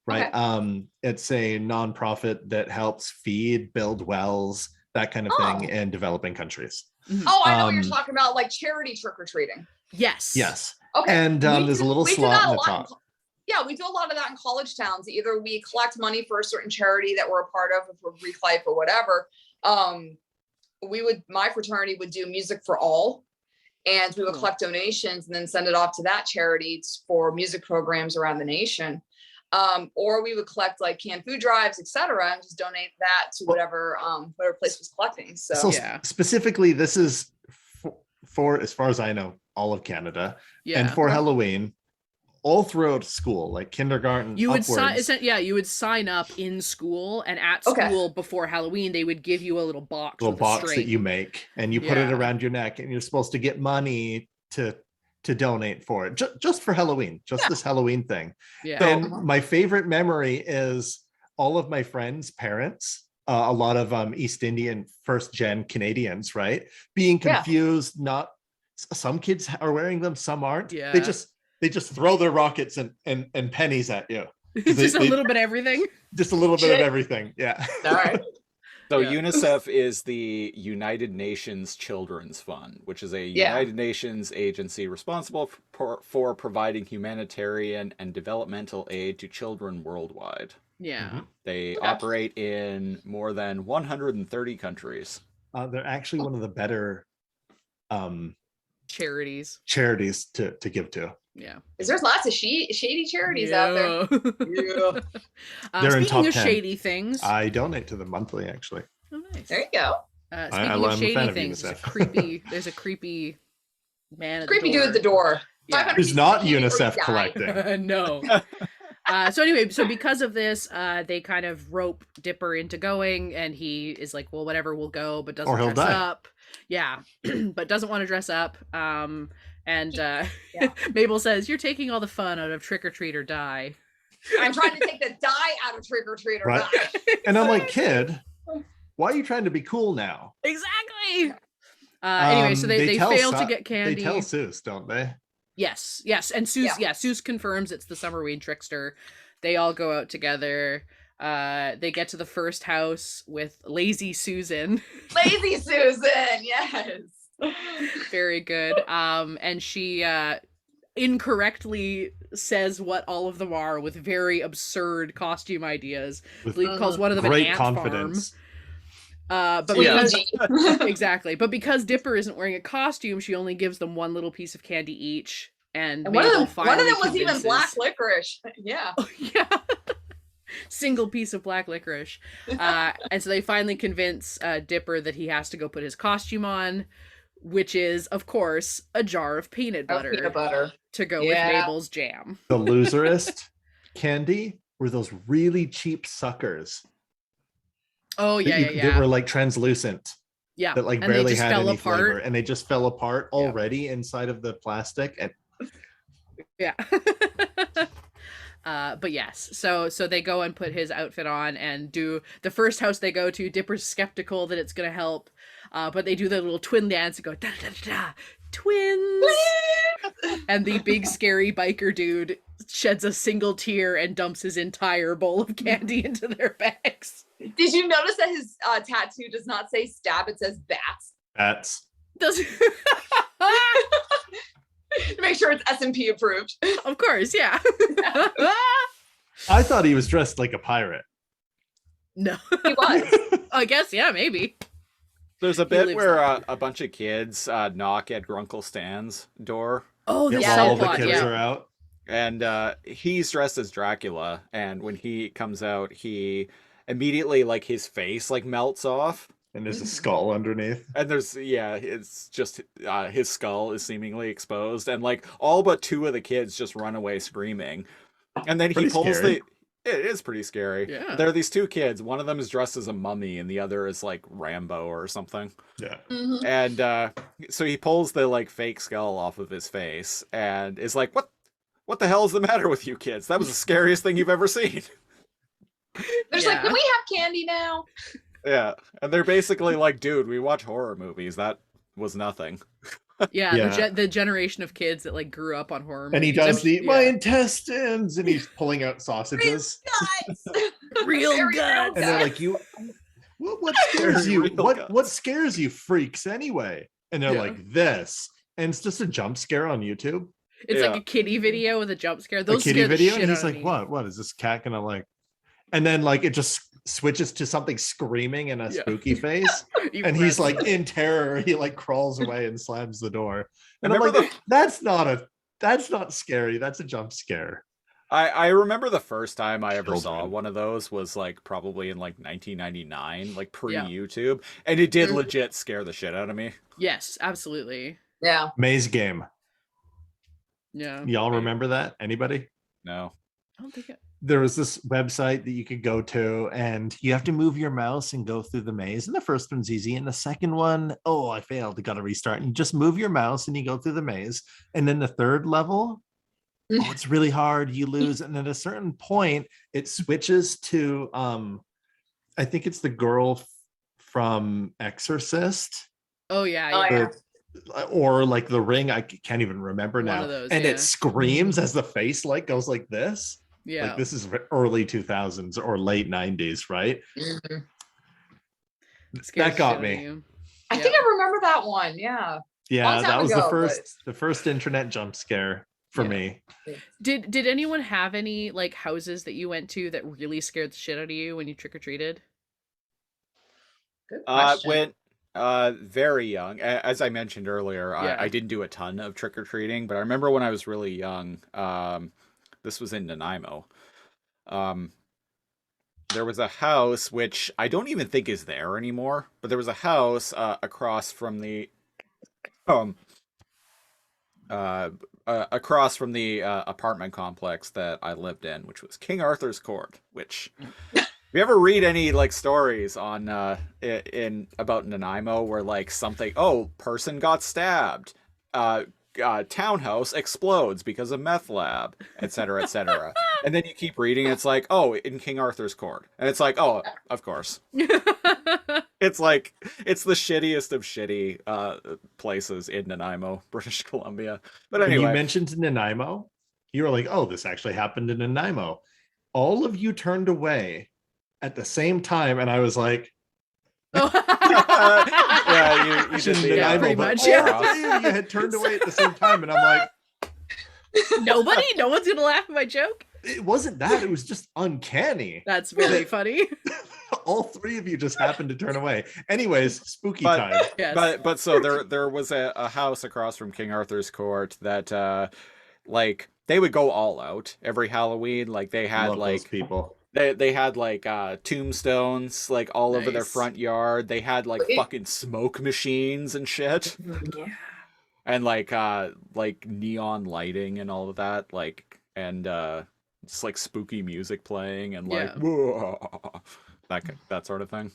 right? Okay. It's a nonprofit that helps feed, build wells, that kind of thing in developing countries. Oh, I know what you're talking about, like charity trick-or-treating. Yes. Yes. Okay. And there's a little we do slot that in a the lot top. Yeah, we do a lot of that in college towns. Either we collect money for a certain charity that we're a part of, for Greek life or whatever. My fraternity would do Music for All, and we would collect donations and then send it off to that charity for music programs around the nation. Or we would collect like canned food drives, etc., and just donate that to whatever place was collecting. So yeah. Specifically, this is for, as far as I know, all of Canada, and for Halloween, all throughout school, like kindergarten. You would upwards. you would sign up in school, and at school before Halloween, they would give you a little box. Little with box a that string. you make, and you put it around your neck, and you're supposed to get money to donate for it, just for Halloween, this Halloween thing. Yeah. And my favorite memory is all of my friends' parents, a lot of East Indian first gen Canadians, right? Being confused, some kids are wearing them, some aren't. Yeah. They just throw their rockets and pennies at you. Just a little bit of everything. Just a little bit of everything. Yeah. all right. So UNICEF is the United Nations Children's Fund, which is a United Nations agency responsible for providing humanitarian and developmental aid to children worldwide. Yeah. They operate in more than 130 countries. They're actually one of the better charities to give to. Yeah. Because there's lots of shady charities out there. They're in top speaking of 10. shady things, I donate to them monthly, actually. oh, nice. There you go. Speaking I'm of a shady fan of things, UNICEF. there's a creepy man. Creepy dude at the door. Yeah. 500 Who's pieces not of candy or you UNICEF die. collecting. No. So anyway, because of this, they kind of rope Dipper into going, and he is like, well, whatever, we'll go, but doesn't Or he'll dress die. up. Yeah, but doesn't want to dress up. Mabel says, you're taking all the fun out of Trick or Treat or Die. I'm trying to take the die out of trick or treat or Right. die. And I'm like, kid, why are you trying to be cool now? Exactly. Anyway, so they fail to get candy. They tell Seuss, don't they? Yes, and Seuss confirms it's the Summerween trickster. They all go out together. They get to the first house with Lazy Susan. Lazy Susan, yes. Very good. And she incorrectly says what all of them are with very absurd costume ideas. I believe calls one of them an Great ant confidence. But Yeah. because exactly, but because Dipper isn't wearing a costume, she only gives them one little piece of candy each, and And one of Mabel them finally was even convinces- black licorice. Yeah. yeah. Single piece of black licorice. And so they finally convince Dipper that he has to go put his costume on, which is, of course, a jar of peanut butter, Peanut butter. to go Yeah. with Mabel's jam. The loserist candy were those really cheap suckers. Oh, yeah, that yeah, that yeah. were like translucent, Yeah. that like And they barely just had fell any apart. flavor, and they just fell apart Yeah. already inside of the plastic. And Yeah. But yes, so they go and put his outfit on and do the first house they go to. Dipper's skeptical that it's gonna help, but they do the little twin dance and go da da da da, twins. And the big scary biker dude sheds a single tear and dumps his entire bowl of candy into their bags. Did you notice that his tattoo does not say stab, it says bats? that's Does To make sure it's S&P approved. of course, yeah. I thought he was dressed like a pirate. No, He was. I guess yeah, maybe. There's a He bit lives where there. a bunch of kids knock at Grunkle Stan's door, Oh, the Yeah, while all the subplot, kids yeah. are out. and he's dressed as Dracula. And when he comes out, he immediately, like, his face like melts off. And there's a skull underneath. And there's, yeah, it's just his skull is seemingly exposed, and like all but two of the kids just run away screaming. And then Pretty he pulls scary. it is pretty scary. Yeah. There are these two kids. One of them is dressed as a mummy, and the other is like Rambo or something. Yeah. Mhm. And so he pulls the like fake skull off of his face and is like, "What the hell is the matter with you kids? That was the scariest thing you've ever seen." There's Yeah. like, can we have candy now? Yeah, and they're basically like, "Dude, we watch horror movies. That was nothing." Yeah, Yeah. the generation of kids that like grew up on horror movies. And he does I'm- my yeah. intestines, and he's pulling out sausages. Guys! Real Very guts. And they're like, what scares you? Real What guts. scares you freaks anyway? And they're Yeah. like, this. And it's just a jump scare on YouTube. It's Yeah. like a kitty video with a jump scare. A Those kitty scare the video. shit And he's out of like, me. what is this cat gonna like? And then like it just switches to something screaming in a Yeah. spooky face. You And he's press- like in terror. He like crawls away and slams the door. And I'm Remember like, that's not scary. That's a jump scare. I remember the first time I ever saw Children. one of those was like probably in like 1999, like pre Yeah. YouTube, and it did Mhm. legit scare the shit out of me. Yes, absolutely. Yeah. Maze Game. Yeah. Y'all remember that? Anybody? No. I don't think it. There was this website that you could go to, and you have to move your mouse and go through the maze. And the first one's easy, and the second one, oh, I failed. I got to restart. And you just move your mouse and you go through the maze. And then the third level, oh, it's really hard. You lose. And at a certain point, it switches to, I think it's the girl from Exorcist, Oh yeah, Oh, yeah. yeah. or like The Ring. I can't even remember One now. of those, and yeah. it screams as the face like goes like this. Yeah. Like this is early 2000s or late 90s, right? Mhm. Scares That the got shit out me. of you. I think I remember that one. Yeah. Yeah, Long that time was ago, the first internet jump scare for Yeah. me. Did anyone have any like houses that you went to that really scared the shit out of you when you trick or treated? Good question. When very young, as I mentioned earlier, Yeah. I didn't do a ton of trick or treating, but I remember when I was really young. This was in Nanaimo. There was a house which I don't even think is there anymore, but there was a house across from the apartment complex that I lived in, which was King Arthur's Court. Which, if you ever read any like stories on in about Nanaimo where like something, person got stabbed, townhouse explodes because of meth lab, etc., etc. And then you keep reading, it's like, in King Arthur's Court, and it's like, of course. It's like, it's the shittiest of shitty places in Nanaimo, British Columbia. But When anyway, you mentioned Nanaimo, you were like, oh, this actually happened in Nanaimo. All of you turned away at the same time, and I was like, yeah, you did the Yeah, pretty but much, all yeah. three of you had turned away at the same time, and I'm like, Nobody? No one's gonna laugh at my joke? it wasn't that. It was just uncanny. That's very funny. All three of you just happened to turn away. Anyways, spooky But- time. Yes. But so there was a house across from King Arthur's court that like they would go all out every Halloween. Like they had Love those like people. they had like tombstones like all over their Nice. front yard. They had like Wait. fucking smoke machines and shit. Yeah. And like neon lighting and all of that, like, and just like spooky music playing and like Yeah. whoa, that sort of thing.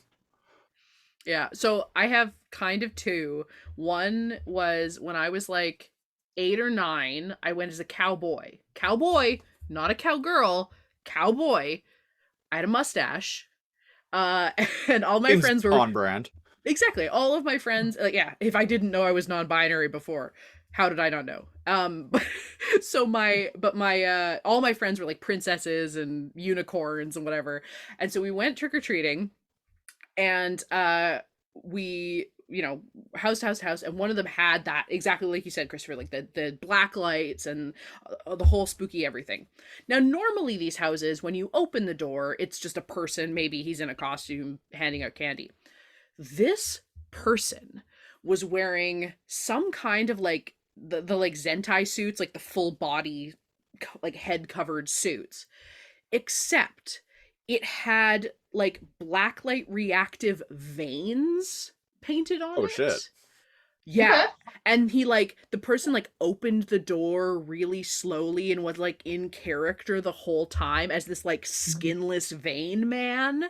Yeah. So I have kind of two. One was when I was like 8 or 9, I went as a cowboy. Cowboy, not a cowgirl, cowboy. I had a mustache. And all my Seems friends were on brand. exactly all of my friends, like, yeah, if I didn't know I was non-binary before, how did I not know? So my all my friends were like princesses and unicorns and whatever. And so we went trick-or-treating, and we, you know, house to house to house, and one of them had that exactly like you said, Christopher, like the black lights and the whole spooky everything. Now normally these houses, when you open the door, it's just a person, maybe he's in a costume handing out candy. This person was wearing some kind of like the like Zentai suits, like the full body like head covered suits, except it had like blacklight reactive veins painted on Oh, it. shit. Yeah. Okay. And he like the person like opened the door really slowly and was like in character the whole time as this like skinless vein man.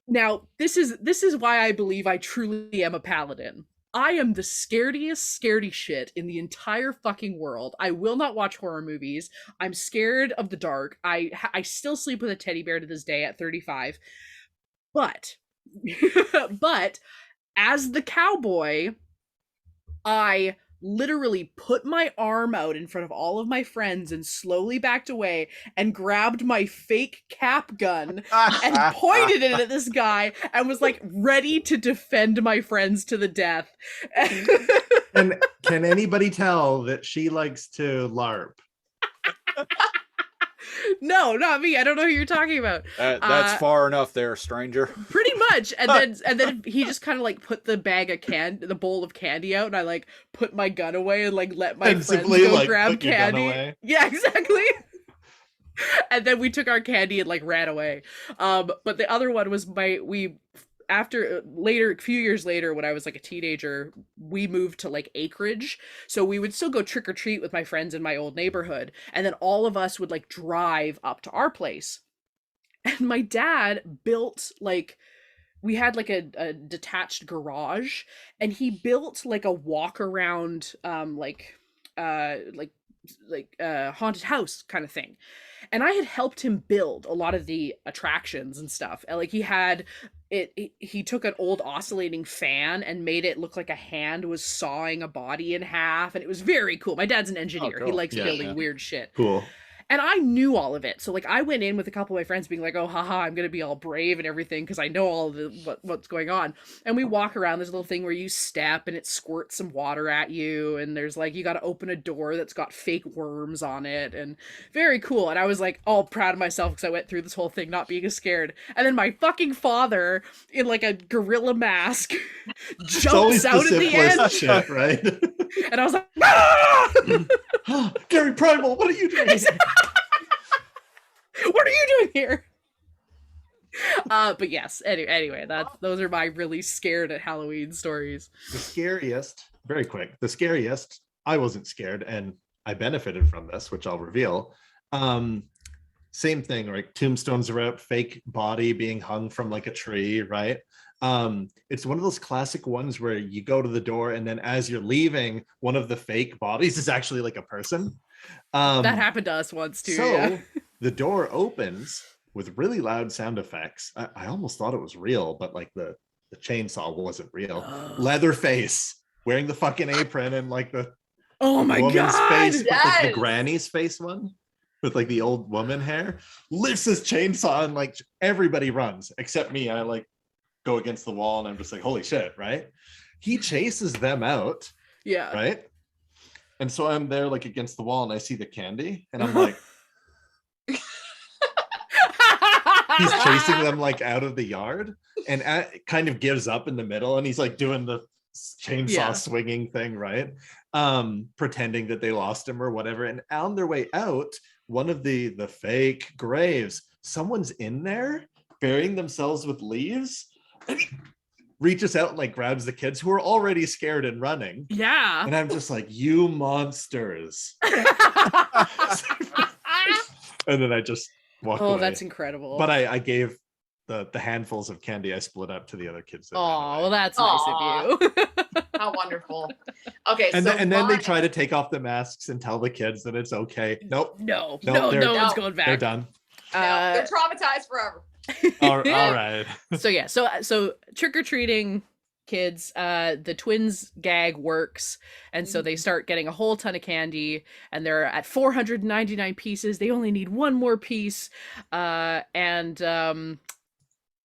Now, this is why I believe I truly am a paladin. I am the scariest scaredy shit in the entire fucking world. I will not watch horror movies. I'm scared of the dark. I still sleep with a teddy bear to this day at 35. But but as the cowboy, I literally put my arm out in front of all of my friends and slowly backed away and grabbed my fake cap gun and pointed it at this guy and was like ready to defend my friends to the death. And can anybody tell that she likes to LARP? No, not me. I don't know who you're talking about. That's far enough there, stranger. Pretty much. And then he just kind of like put the the bowl of candy out, and I like put my gun away and like let my friends Pensively, go like, grab put your gun candy. away. Yeah, exactly. And then we took our candy and like ran away. But the other one was a few years later, when I was like a teenager, we moved to like acreage. So we would still go trick or treat with my friends in my old neighborhood. And then all of us would like drive up to our place. And my dad built like, we had like a detached garage, and he built like a walk around, haunted house kind of thing. And I had helped him build a lot of the attractions and stuff. And like he took an old oscillating fan and made it look like a hand was sawing a body in half, and it was very cool. My dad's an engineer. He cool. likes Yeah, building yeah. weird shit. Cool. And I knew all of it. So like I went in with a couple of my friends being like, oh haha, I'm gonna be all brave and everything because I know all of what's going on. And we walk around, there's a little thing where you step and it squirts some water at you, and there's like you gotta open a door that's got fake worms on it, and very cool. And I was like all proud of myself because I went through this whole thing not being scared. And then my fucking father in like a gorilla mask It's jumps always out the at the end. simplest shit, right? And I was like, ah! Gary Primal, what are you doing? What are you doing here? But yes, anyway, those are my really scared at Halloween stories. The scariest, very quick, the scariest, I wasn't scared and I benefited from this, which I'll reveal. Same thing, right? Tombstones are out, fake body being hung from like a tree, right? It's one of those classic ones where you go to the door and then as you're leaving, one of the fake bodies is actually like a person. That happened to us once too. So Yeah. the door opens with really loud sound effects. I almost thought it was real, but like the chainsaw wasn't real. Leatherface wearing the fucking apron and like the Oh my woman's god! face, but like the Yes. granny's face one with like the old woman hair, lifts his chainsaw and like everybody runs except me. I like go against the wall and I'm just like, holy shit, right? He chases them out, Yeah. right? And so I'm there like against the wall and I see the candy and I'm like, he's chasing them like out of the yard, and kind of gives up in the middle, and he's like doing the chainsaw swinging thing, right? Pretending that they lost him or whatever. And on their way out, one of the fake graves, someone's in there burying themselves with leaves, and he reaches out and like grabs the kids who are already scared and running. Yeah. And I'm just like, you monsters. And then I just walked away. That's incredible. But I gave the handfuls of candy I split up to the other kids. Oh, well, that's nice of you. How wonderful. Okay, and so then they try to take off the masks and tell the kids that it's okay. Nope. No one's going back. They're done. They're traumatized forever. all right. So trick-or-treating kids, the twins gag works, and so they start getting a whole ton of candy, and they're at 499 pieces. They only need one more piece, and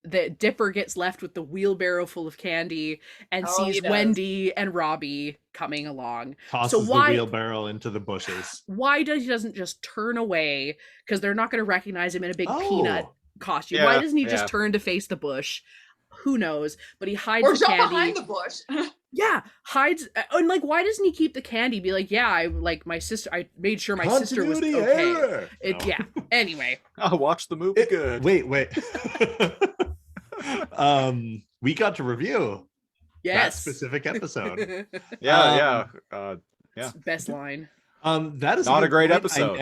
the Dipper gets left with the wheelbarrow full of candy and sees Wendy and Robbie coming along. Tosses the wheelbarrow into the bushes. Why doesn't just turn away? Because they're not going to recognize him in a big peanut costume. Yeah, Why doesn't he just turn to face the bush? Who knows? But he hides the candy. Or jump behind the bush. Yeah, hides. And like, why doesn't he keep the candy? Be like, yeah, I made sure my sister was okay. Yeah. Anyway, I'll watch the movie. Good. Wait. We got to review that specific episode. Yeah. Best line. That is not a great point. episode.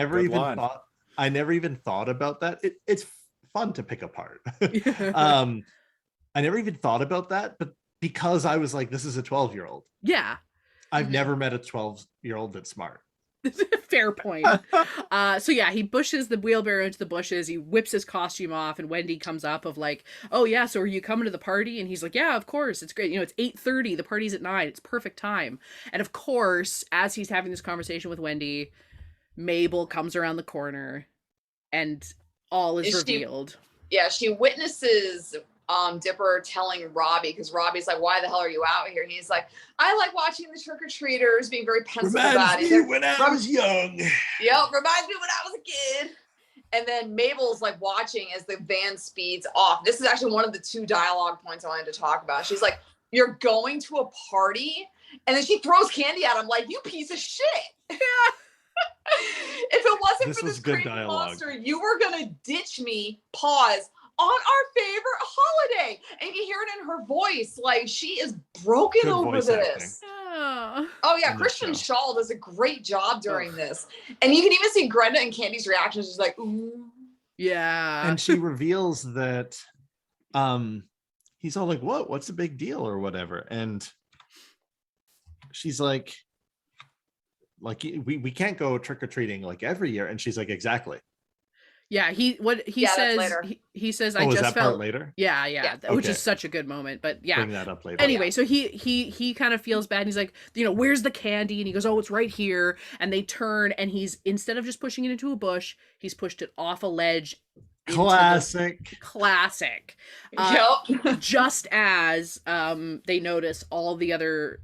I never even thought about that. It's fun to pick apart. I never even thought about that, but because I was like, this is a 12-year-old. Yeah. I've never met a 12-year-old that's smart. Fair point. So yeah, he pushes the wheelbarrow into the bushes. He whips his costume off, and Wendy comes up of like, oh yeah, so are you coming to the party? And he's like, yeah, of course. It's great. It's 8:30. The party's at 9. It's perfect time. And of course, as he's having this conversation with Wendy, Mabel comes around the corner, and all is revealed. She witnesses Dipper telling Robbie, because Robbie's like, why the hell are you out here? And he's like, I like watching the trick-or-treaters, being very pensive about it. Reminds me when I was young. Yep, reminds me when I was a kid. And then Mabel's like watching as the van speeds off. This is actually one of the 2 dialogue points I wanted to talk about. She's like, you're going to a party? And then she throws candy at him like, you piece of shit. Yeah. If it wasn't for this crazy monster, you were going to ditch me, pause, on our favorite holiday. And you can hear it in her voice, like she is broken over this. Oh yeah, Christian Shaw does a great job during this. And you can even see Grenda and Candy's reactions. She's like, ooh. Yeah. And she reveals that he's all like, what's the big deal or whatever. And she's like we can't go trick-or-treating like every year. And she's like, exactly. Yeah, he says he says I just that felt part later. Yeah, which is such a good moment. But yeah, bring that up later. Anyway, so he kind of feels bad. And he's like, where's the candy? And he goes, oh, it's right here. And they turn, and he's, instead of just pushing it into a bush, he's pushed it off a ledge. Classic. Yep. Just as they notice all the other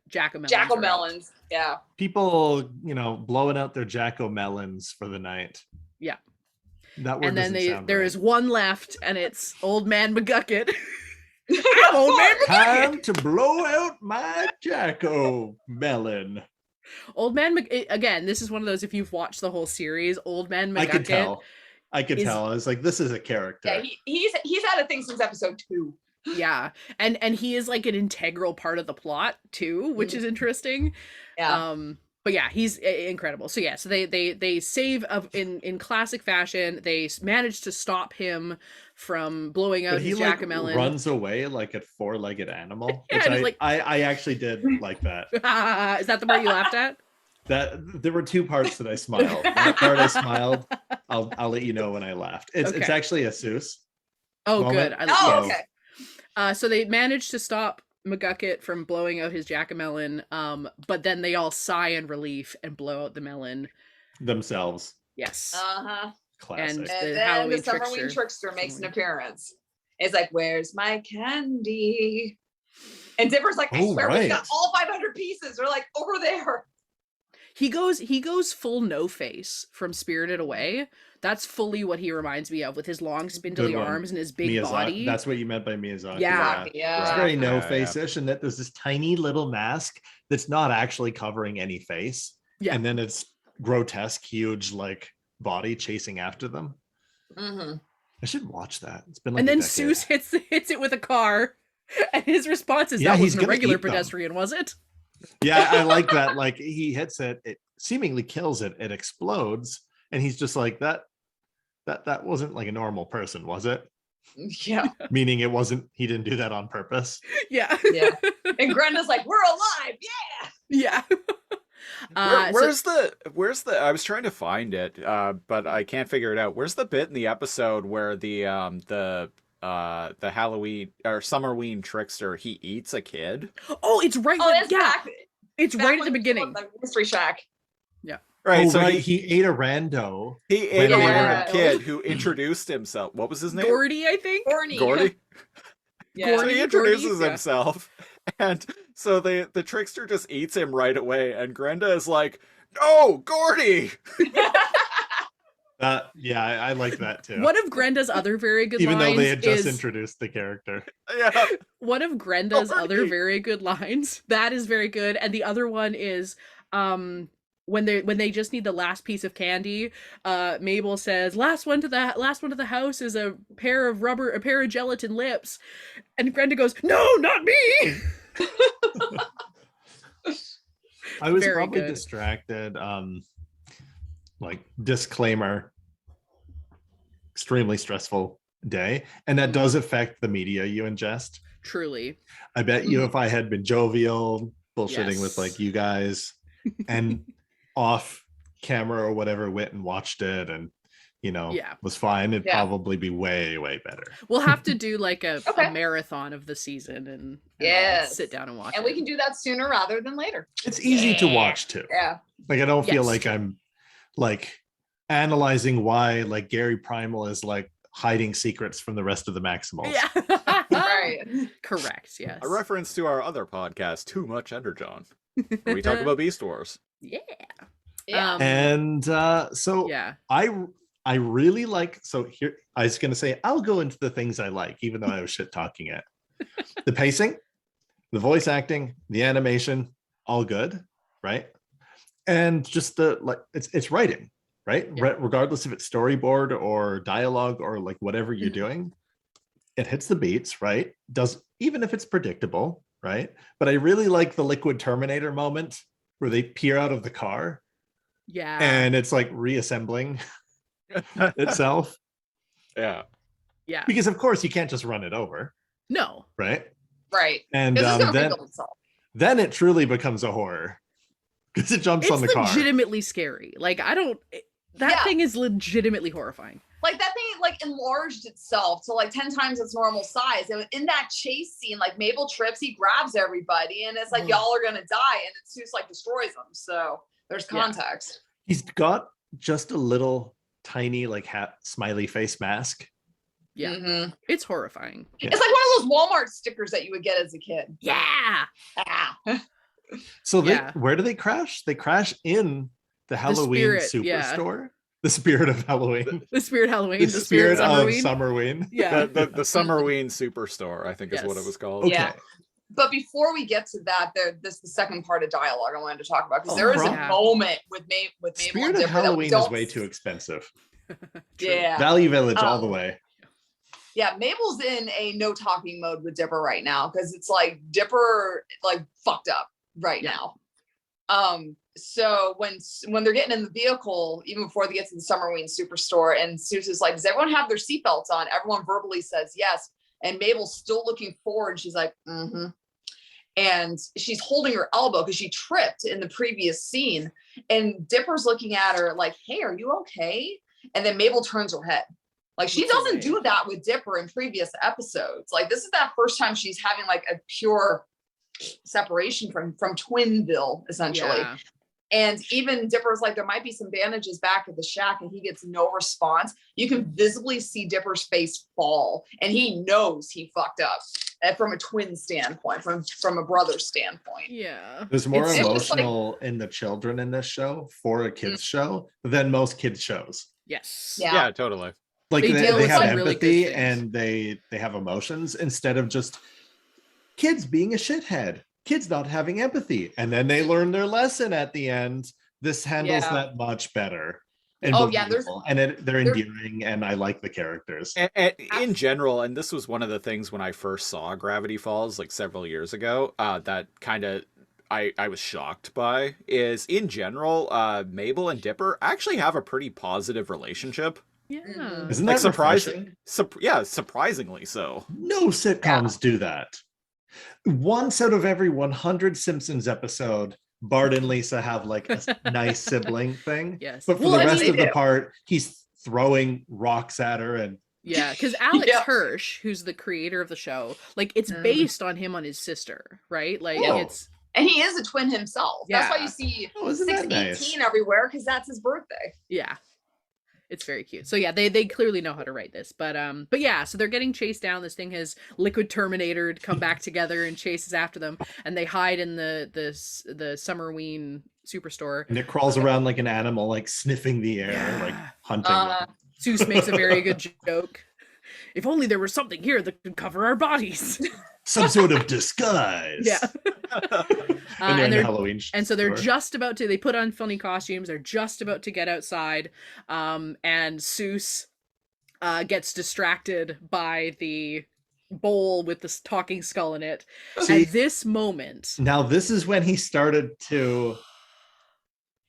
jack-o'-melons. Yeah. People, blowing out their jack-o'-melons for the night. Yeah. That word, and then there right. is one left, and it's Old Man Mcgucket. Old Man Mcgucket. Time to blow out my jack-o'-melon. Old Man again, this is one of those, if you've watched the whole series, Old Man Mcgucket. I could tell. I was like, this is a character. Yeah, he's had a thing since episode 2. Yeah. And he is like an integral part of the plot too, which is interesting. Yeah. But yeah, he's incredible. So yeah, so they save in classic fashion. They manage to stop him from blowing out his jack-o'-melon. Runs away like a 4-legged animal. Yeah, which I actually did like that. Is that the part you laughed at? That there were 2 parts that I smiled. That part I smiled. I'll let you know when I laughed. It's actually a Seuss. Oh, moment. Good. Okay. So they managed to stop McGucket from blowing out his jack-o'-melon, but then they all sigh in relief and blow out the melon themselves. Yes. Classic. And then the Summerween trickster makes an appearance. It's like, where's my candy? And Dipper's like, I swear we've got all 500 pieces. They're like, over there. He goes full no face from Spirited Away. That's fully what he reminds me of, with his long spindly Good one. arms and his big Miyazaki. body. That's what you meant by Miyazaki. Yeah. Yeah. It's very Yeah, no yeah. face-ish, and that there's this tiny little mask that's not actually covering any face. Yeah. And then it's grotesque, huge like body chasing after them. Mhm. I should watch that. It's been like And a then decade. Seuss hits it with a car, and his response is, Yeah, "That he's wasn't a gonna regular eat them. pedestrian, was it?" Yeah, I like that. Like he hits it, it seemingly kills it, it explodes, and he's just like that wasn't like a normal person, was it? Yeah. Meaning it wasn't, he didn't do that on purpose. Yeah. Yeah. And Grenda's like, we're alive. Yeah. Yeah. Where's the I was trying to find it, but I can't figure it out. Where's the bit in the episode where the Halloween or Summerween trickster, he eats a kid? Oh, it's right. Oh, that's yeah. back. It's back right at when the he was beginning. the Mystery Shack. Right, Oh, so right, he ate a rando. he ate a when random Yeah. kid who introduced himself. What was his name? Gordy, I think. Gordy. Gordy. Yeah. So Gordy. he introduces Gordy, yeah. himself, and so the trickster just eats him right away, and Grenda is like, "No, Gordy!" Yeah, I like that too. One of Grenda's other very good Even though lines they had just is introduced the character. Yeah, one of Grenda's other Gordy. very good lines. That is very good, and the other one is when they just need the last piece of candy. Mabel says, "Last one to the house is a pair of gelatin lips," and Grenda goes, "No, not me." I was Very probably good. distracted. Like disclaimer, extremely stressful day, and that does affect the media you ingest. Truly. I bet you if I had been jovial, bullshitting with Yes. like you guys, and off camera or whatever, went and watched it, and Yeah. was fine, it'd Yeah. probably be way, way better. We'll have to do like a Okay. marathon of the season and Yes. sit down and watch And it. we can do that sooner rather than later. It's easy to Yeah. watch too. Yeah. Like I don't feel Yes. like I'm like analyzing why like Gary Primal is like hiding secrets from the rest of the Maximals. Yeah. Right. Correct. Yes. a reference to our other podcast, Too Much Energon, where we talk about Beast Wars. Yeah. Yeah. And so Yeah. I really like, so here I was gonna say I'll go into the things I like, even though I was shit talking it. The pacing, the voice acting, the animation, all good, right? And just the like it's writing, right? Yeah. Regardless if it's storyboard or dialogue or like whatever you're doing, it hits the beats, right? Does, even if it's predictable, right? But I really like the Liquid Terminator moment where they peer out of the car Yeah. and it's like reassembling itself, Yeah. Yeah. because of course you can't just run it over, No. right? Right. And This is gonna then rebuild itself. it truly becomes a horror because it jumps It's on the car. legitimately scary. Like that Yeah. thing is legitimately horrifying. Like that thing like enlarged itself to like 10 times its normal size. And in that chase scene, like Mabel trips, he grabs everybody and it's like, Ugh. y'all are gonna die. And it just like destroys them. So there's Yeah. context. He's got just a little tiny like smiley face mask. Yeah. Mhm. It's horrifying. Yeah. It's like one of those Walmart stickers that you would get as a kid. Yeah. Ah. So Yeah. where do they crash? They crash in the Halloween spirit, yeah. Superstore. The spirit of Halloween. The Spirit Halloween. The The spirit Spirit of Summerween. Summerween. Yeah. The Summerween Superstore, I think is what it Yes. was called. Okay. Yeah. But before we get to that, this is the second part of dialogue I wanted to talk about because Oh, there is a yeah. moment with Mabel Spirit and of Dipper that we Halloween is don't way too expensive. True. Yeah. Value Village all the Um, way. Yeah, Mabel's in a no talking mode with Dipper right now because it's like Dipper like fucked up right now. So when they're getting in the vehicle, even before they get to the Summerween Superstore, and Susie's like, "Does everyone have their seatbelts on?" Everyone verbally says yes, and Mabel's still looking forward. She's like, "Mm-hmm." And she's holding her elbow because she tripped in the previous scene, and Dipper's looking at her like, "Hey, are you okay?" And then Mabel turns her head. Like she Looks doesn't away. do that with Dipper in previous episodes. Like this is that first time she's having like a pure separation from Twinville, essentially. Yeah. And even Dipper's like, there might be some bandages back at the shack, and he gets no response. You can visibly see Dipper's face fall, and he knows he fucked up. from a twin standpoint, from a brother standpoint. Yeah. There's more It's just like- emotional in the children in this show for a kids show than most kids shows. Yes. Yeah. Yeah, totally. Like They they, deal they with have some really good empathy things. and they have emotions instead of just kids being a shithead, kids not having empathy, and then they learn their lesson at the end. This handles Yeah. that much better. And Oh, yeah, there's- believable. And they're endearing, and I like the characters. And in general, and this was one of the things when I first saw Gravity Falls like several years ago, that kind of I was shocked by, is in general, Mabel and Dipper actually have a pretty positive relationship. Yeah. Isn't Like that surprising? Surprisingly so. No sitcoms do that. Once out of every 100 Simpsons episode, Bart and Lisa have like a nice sibling thing. Yes. But for Well, the I mean, rest they of the do. part, he's throwing rocks at her and Yeah, because Alex Yeah. Hirsch, who's the creator of the show, like it's based on him on his sister, right? Like Oh. it's And he is a twin himself. That's why Yeah. you see oh, isn't that 618 nice? everywhere, because that's his birthday. yeah. It's very cute. So yeah, they clearly know how to write this. But yeah, so they're getting chased down. This thing has liquid terminatored, come back together and chases after them, and they hide in the Summerween superstore. And it crawls around like an animal, like sniffing the air, like Yeah. hunting. Uh, Zeus makes a very good joke. If only there was something here that could cover our bodies. Some sort of disguise. Yeah. And they're in the they're Halloween and so they're store. just about to, they put on funny costumes, they're just about to get outside, and Zeus gets distracted by the bowl with this talking skull in it. See, At this moment, now this is when he started to,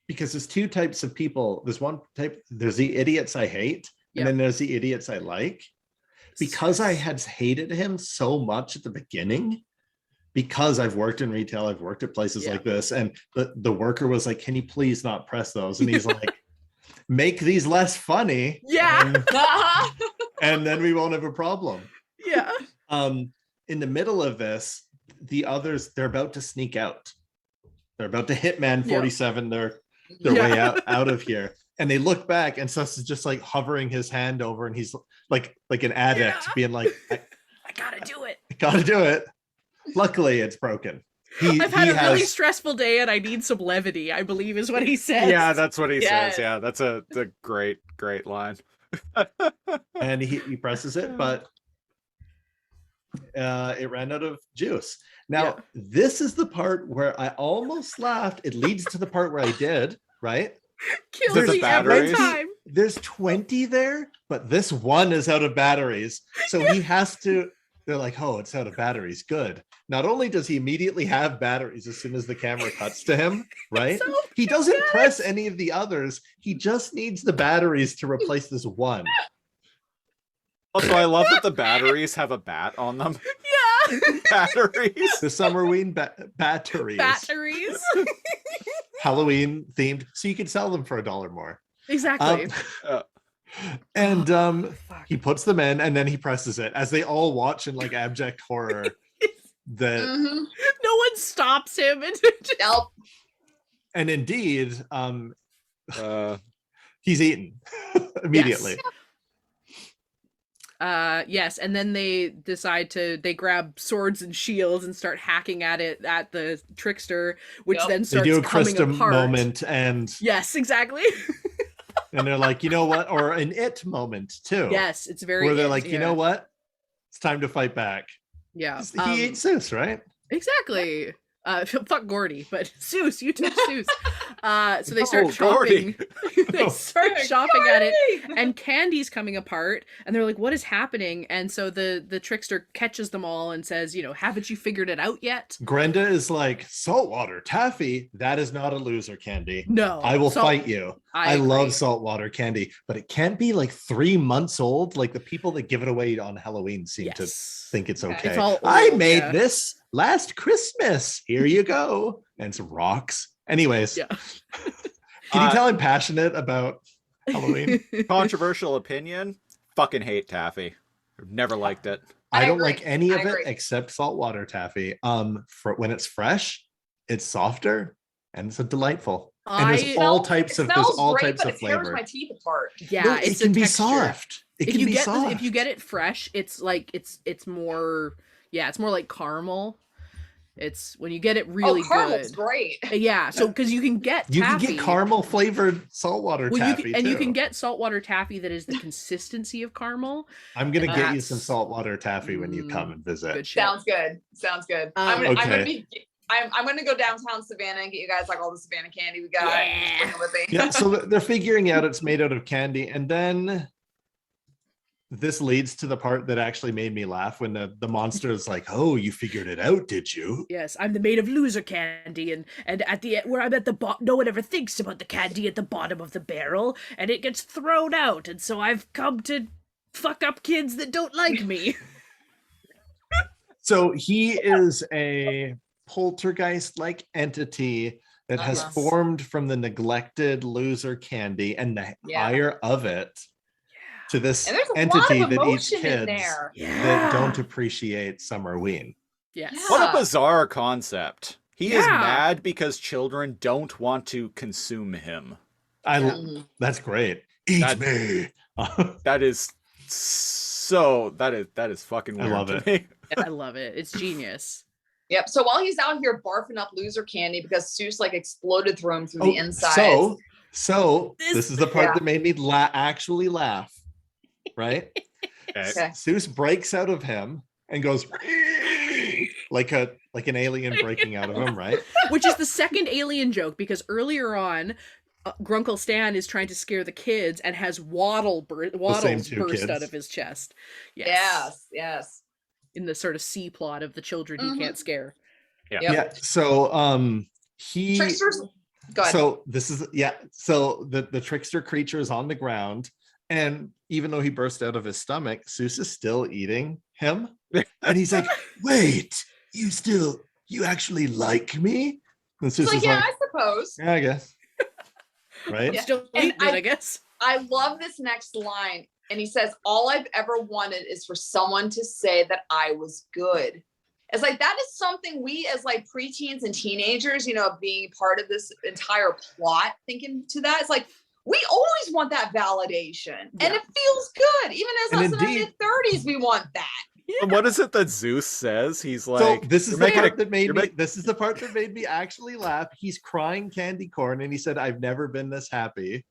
because there's two types of people. There's one type, there's the idiots I hate, Yep. and then there's the idiots I like. Because I had hated him so much at the beginning, because I've worked in retail, I've worked at places Yeah. like this, and the worker was like, "Can you please not press those?" And he's like, "Make these less funny, Yeah. and then we won't have a problem." yeah. In the middle of this, the others, they're about to sneak out. They're about to Hitman 47 their way out of here. And they look back, and Sus is just like hovering his hand over, and he's like an addict, Yeah. being like, I gotta do it. gotta do it. Luckily, it's broken. I've had a really stressful day and I need some levity, I believe is what he says. Yeah, that's what he Yeah. says. Yeah, that's a great line. and he presses it, but it ran out of juice. Now, Yeah. this is the part where I almost laughed. It leads to the part where I did, right? Kills There's me every batteries? time. There's 20 there, but this one is out of batteries. So he has to, they're like, oh, it's out of batteries. Good. Not only does he immediately have batteries as soon as the camera cuts to him, right? So He doesn't press any of the others. He just needs the batteries to replace this one. Also, I love that the batteries have a bat on them. yeah. Batteries. The Summerween batteries. Batteries. Halloween themed, so you can sell them for $1 more. Exactly. And Fuck. he puts them in, and then he presses it as they all watch in like abject horror. That Mhm. No one stops him. And Nope. and indeed, Uh, he's eaten immediately. yes, and then they decide they grab swords and shields and start hacking at the trickster, which Yep. then They starts do a coming Christa apart. moment, and Yes, exactly. they're like, you know what, or an it moment too. Yes, it's very. where they're it, like, you yeah. know what, it's time to fight back. Yeah, He ate Zeus, right? exactly. Fuck Gordy, but Zeus, you took Zeus. So they No, start Gordy. chopping. They start chopping at it, Gordy! and Candy's coming apart, and they're like, "What is happening?" And so the trickster catches them all and says, "Haven't you figured it out yet?" Grenda is like, saltwater taffy, that is not a loser, Candy. No, I will So- fight you. I agree. love saltwater candy, but it can't be like 3 months old. Like the people that give it away on Halloween seem to Yes. think it's Okay. okay. It's all I old, made yeah. this last Christmas. Here you go. And some rocks. Anyways, Yeah. can you tell I'm passionate about Halloween? controversial opinion. Fucking hate taffy. Never liked it. I don't agree. like any I of it agree. except saltwater taffy. For when it's fresh, it's softer and it's delightful. And there's I- all Smells- types it of there's smells all great, types but of it tears flavor. my teeth apart. Yeah, No, it's it can the be texture. soft. It If can you be get soft. if you get it fresh, it's like it's more Yeah, it's more like caramel. It's when you get it really caramel's good. great. Yeah, so because you can get You taffy. can get caramel flavored saltwater taffy too. You can get saltwater taffy that is the consistency of caramel. I'm gonna get you That's- some saltwater taffy when you come and visit. Good shit. Sounds good. Sounds good. I'm gonna go downtown Savannah and get you guys like all the Savannah candy we got. Yeah. Bring it with me. Yeah, so they're figuring out it's made out of candy, and then this leads to the part that actually made me laugh when the monster is like, "Oh, you figured it out, did you?" Yes, I'm the made of loser candy, and at the where I'm at the bottom, no one ever thinks about the candy at the bottom of the barrel, and it gets thrown out, and so I've come to fuck up kids that don't like me. So he is a poltergeist-like entity that has Uh-huh. formed from the neglected loser candy and the ire of it to this And there's a entity lot of that eats emotion in kids there. that don't appreciate Summerween. Yes. Yeah. What a bizarre concept. He is Yeah. mad because children don't want to consume him. Mhm. That's great. Eat That- me. That is that is fucking I weird love to it. me. I love it. It's genius. Yep. So while he's out here barfing up loser candy because Seuss like exploded through him through the inside. So this is the part Yeah. that made me actually laugh, right? Okay. Seuss breaks out of him and goes like an alien breaking out of him, right? Which is the second alien joke, because earlier on, Grunkle Stan is trying to scare the kids and has waddles two burst kids. out of his chest. Yes. Yes. In the sort of C plot of the children he Mhm. can't scare. Yep. Yeah. So he Tricksters. Go ahead. so this is so the trickster creature is on the ground, and even though he burst out of his stomach, Seuss is still eating him, and he's like, "Wait, you actually like me?" And Seuss It's like, is yeah, like, I suppose. "Yeah, I guess." Right? I'm still And eating it, I guess. I love this next line. And he says, all I've ever wanted is for someone to say that I was good. It's like, that is something we as like preteens and teenagers, being part of this entire plot, thinking to that. It's like, we always want that validation. Yeah. And it feels good. Even as And us in our indeed- mid-30s, we want that. And what is it that Zeus says? He's like, So this is "You're the making part a- that made you're me. make- This is the part that made me actually laugh. He's crying candy corn, and he said, "I've never been this happy,"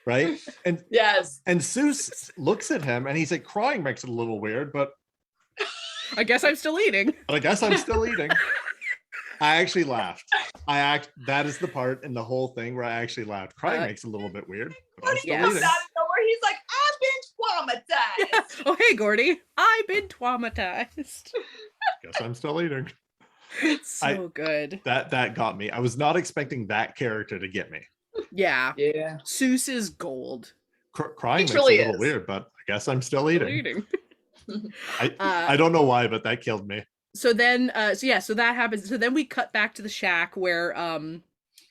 right? And Yes. Seuss looks at him, and he's like, "Crying makes it a little weird, but I guess I'm still eating. I guess I'm still eating." I actually laughed. That is the part in the whole thing where I actually laughed. Crying makes it a little bit weird, but I'm When he still comes eating. out of nowhere, he's like, I've been traumatized. Oh, hey, Gordy. I've been traumatized. Guess I'm still eating. It's so I- good. That got me. I was not expecting that character to get me. Yeah. Yeah. Seuss is gold. Crying It makes truly it a little is. weird, but I guess I'm still Still eating. eating. I don't know why, but that killed me. So then so that happens. So then we cut back to the shack where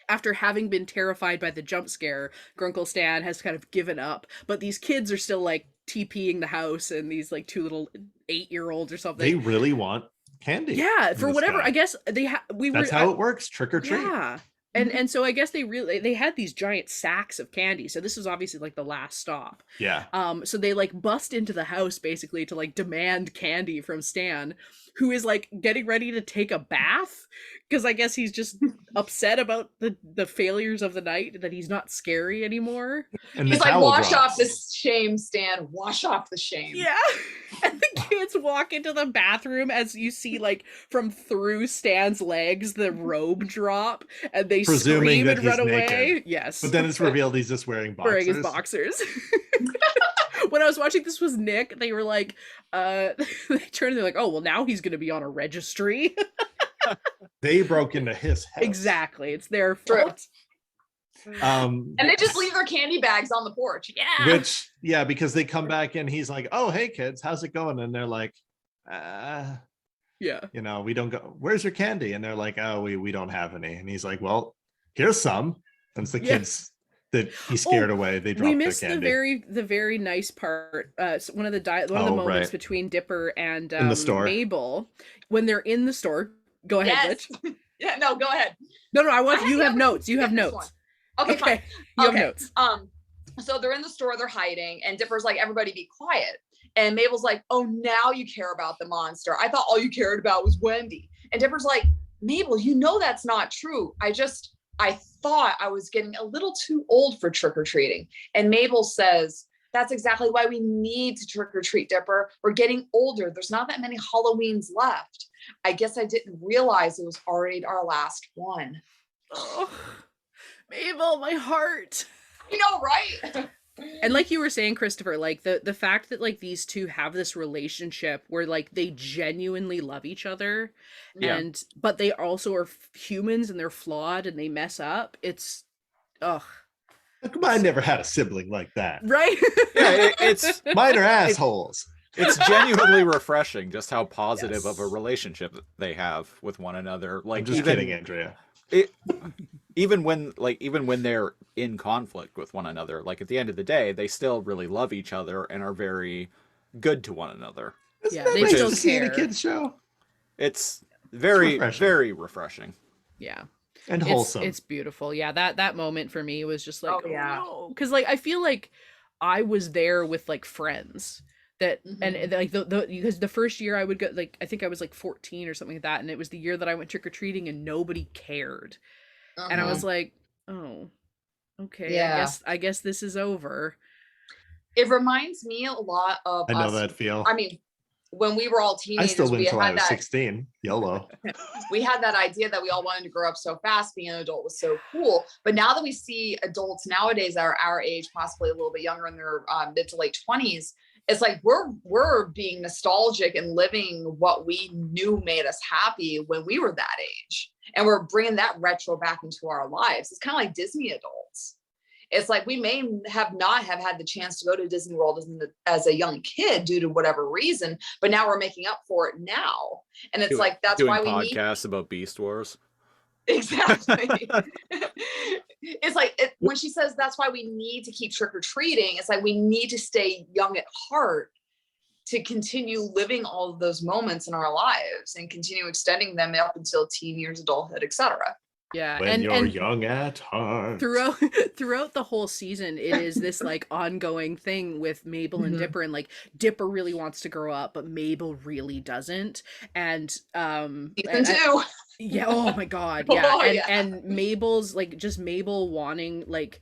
after having been terrified by the jump scare, Grunkle Stan has kind of given up, but these kids are still like TPing the house, and these like two little 8-year-olds or something. They really want candy. Yeah, for this whatever. guy. I guess That's how it works. Trick or treat. Yeah. And so I guess they had these giant sacks of candy. So this was obviously like the last stop. Yeah. So they like bust into the house basically to like demand candy from Stan, who is like getting ready to take a bath because I guess he's just upset about the failures of the night, that he's not scary anymore. And He's the like, towel wash drops. off this shame, Stan. Wash off the shame. Yeah. And the kids walk into the bathroom as you see like from through Stan's legs the robe drop, and they Presuming scream that and run he's away. naked. Yes. But then it's revealed he's just wearing boxers. wearing his boxers. When I was watching this was Nick, they were like, they turned and they're like, oh, well, now he's going to be on a registry. They broke into his house. Exactly. It's their True. fault. And they just leave their candy bags on the porch. Yeah. Which, yeah, because they come back in, he's like, "Oh, hey kids, how's it going?" And they're like, Yeah. we don't go. Where's your candy? And they're like, "Oh, we don't have any." And he's like, "Well, here's some." And it's the Yeah. kids that he scared away. They dropped We their missed candy. the very nice part. One of the Oh, moments right. between Dipper and In the store. Mabel when they're in the store. Go ahead, Yes. Glitch. Yeah, no, go ahead. No, I want I you have have notes. You have this notes. one. Okay, fine. You have Okay. notes. So they're in the store, they're hiding, and Dipper's like, everybody be quiet. And Mabel's like, oh, now you care about the monster. I thought all you cared about was Wendy. And Dipper's like, Mabel, you know that's not true. I thought I was getting a little too old for trick-or-treating. And Mabel says, that's exactly why we need to trick-or-treat, Dipper. We're getting older. There's not that many Halloweens left. I guess I didn't realize it was already our last one. Oh, Mabel, my heart. You know, right? And like you were saying, Christopher, like the fact that like these two have this relationship where like they genuinely love each other, Yeah. and but they also are humans and they're flawed and they mess up. It's ugh. How come I never had a sibling like that? Right? Yeah, it's Mine are assholes. it's genuinely refreshing just how positive Yes. of a relationship they have with one another. Like I'm just even kidding, Andrea. even when they're in conflict with one another, like at the end of the day, they still really love each other and are very good to one another. Isn't Yeah, that they nice still to see in a care. kids show? It's very refreshing. very refreshing. Yeah. And It's wholesome. it's beautiful. Yeah, that moment for me was just like, Oh, yeah. no. Because like I feel like I was there with like friends that and like the because the first year I would go, like I think I was like 14 or something like that, and it was the year that I went trick-or-treating and nobody cared. And I was like, oh, okay, Yeah. I guess this is over. It reminds me a lot of I know us. that feel. I mean, when we were all I teenagers, still went we until I had was that 16. YOLO. we had that idea that we all wanted to grow up so fast. Being an adult was so cool. But now that we see adults nowadays that are our age, possibly a little bit younger in their mid to late 20s, it's like we're being nostalgic and living what we knew made us happy when we were that age, and we're bringing that retro back into our lives. It's kind of like Disney adults. It's like we may not have had the chance to go to Disney World as a young kid due to whatever reason, but now we're making up for it now. And it's like, that's Doing why we need podcasts about Beast Wars. exactly. It's like when she says that's why we need to keep trick-or-treating, it's like we need to stay young at heart to continue living all of those moments in our lives and continue extending them up until teen years, adulthood, etc. Yeah, When you're and young at heart. throughout the whole season, it is this like ongoing thing with Mabel and Mhm. Dipper, and like Dipper really wants to grow up, but Mabel really doesn't. And Season and- 2. yeah, oh my god, yeah. Oh, and yeah. and Mabel's like just Mabel wanting like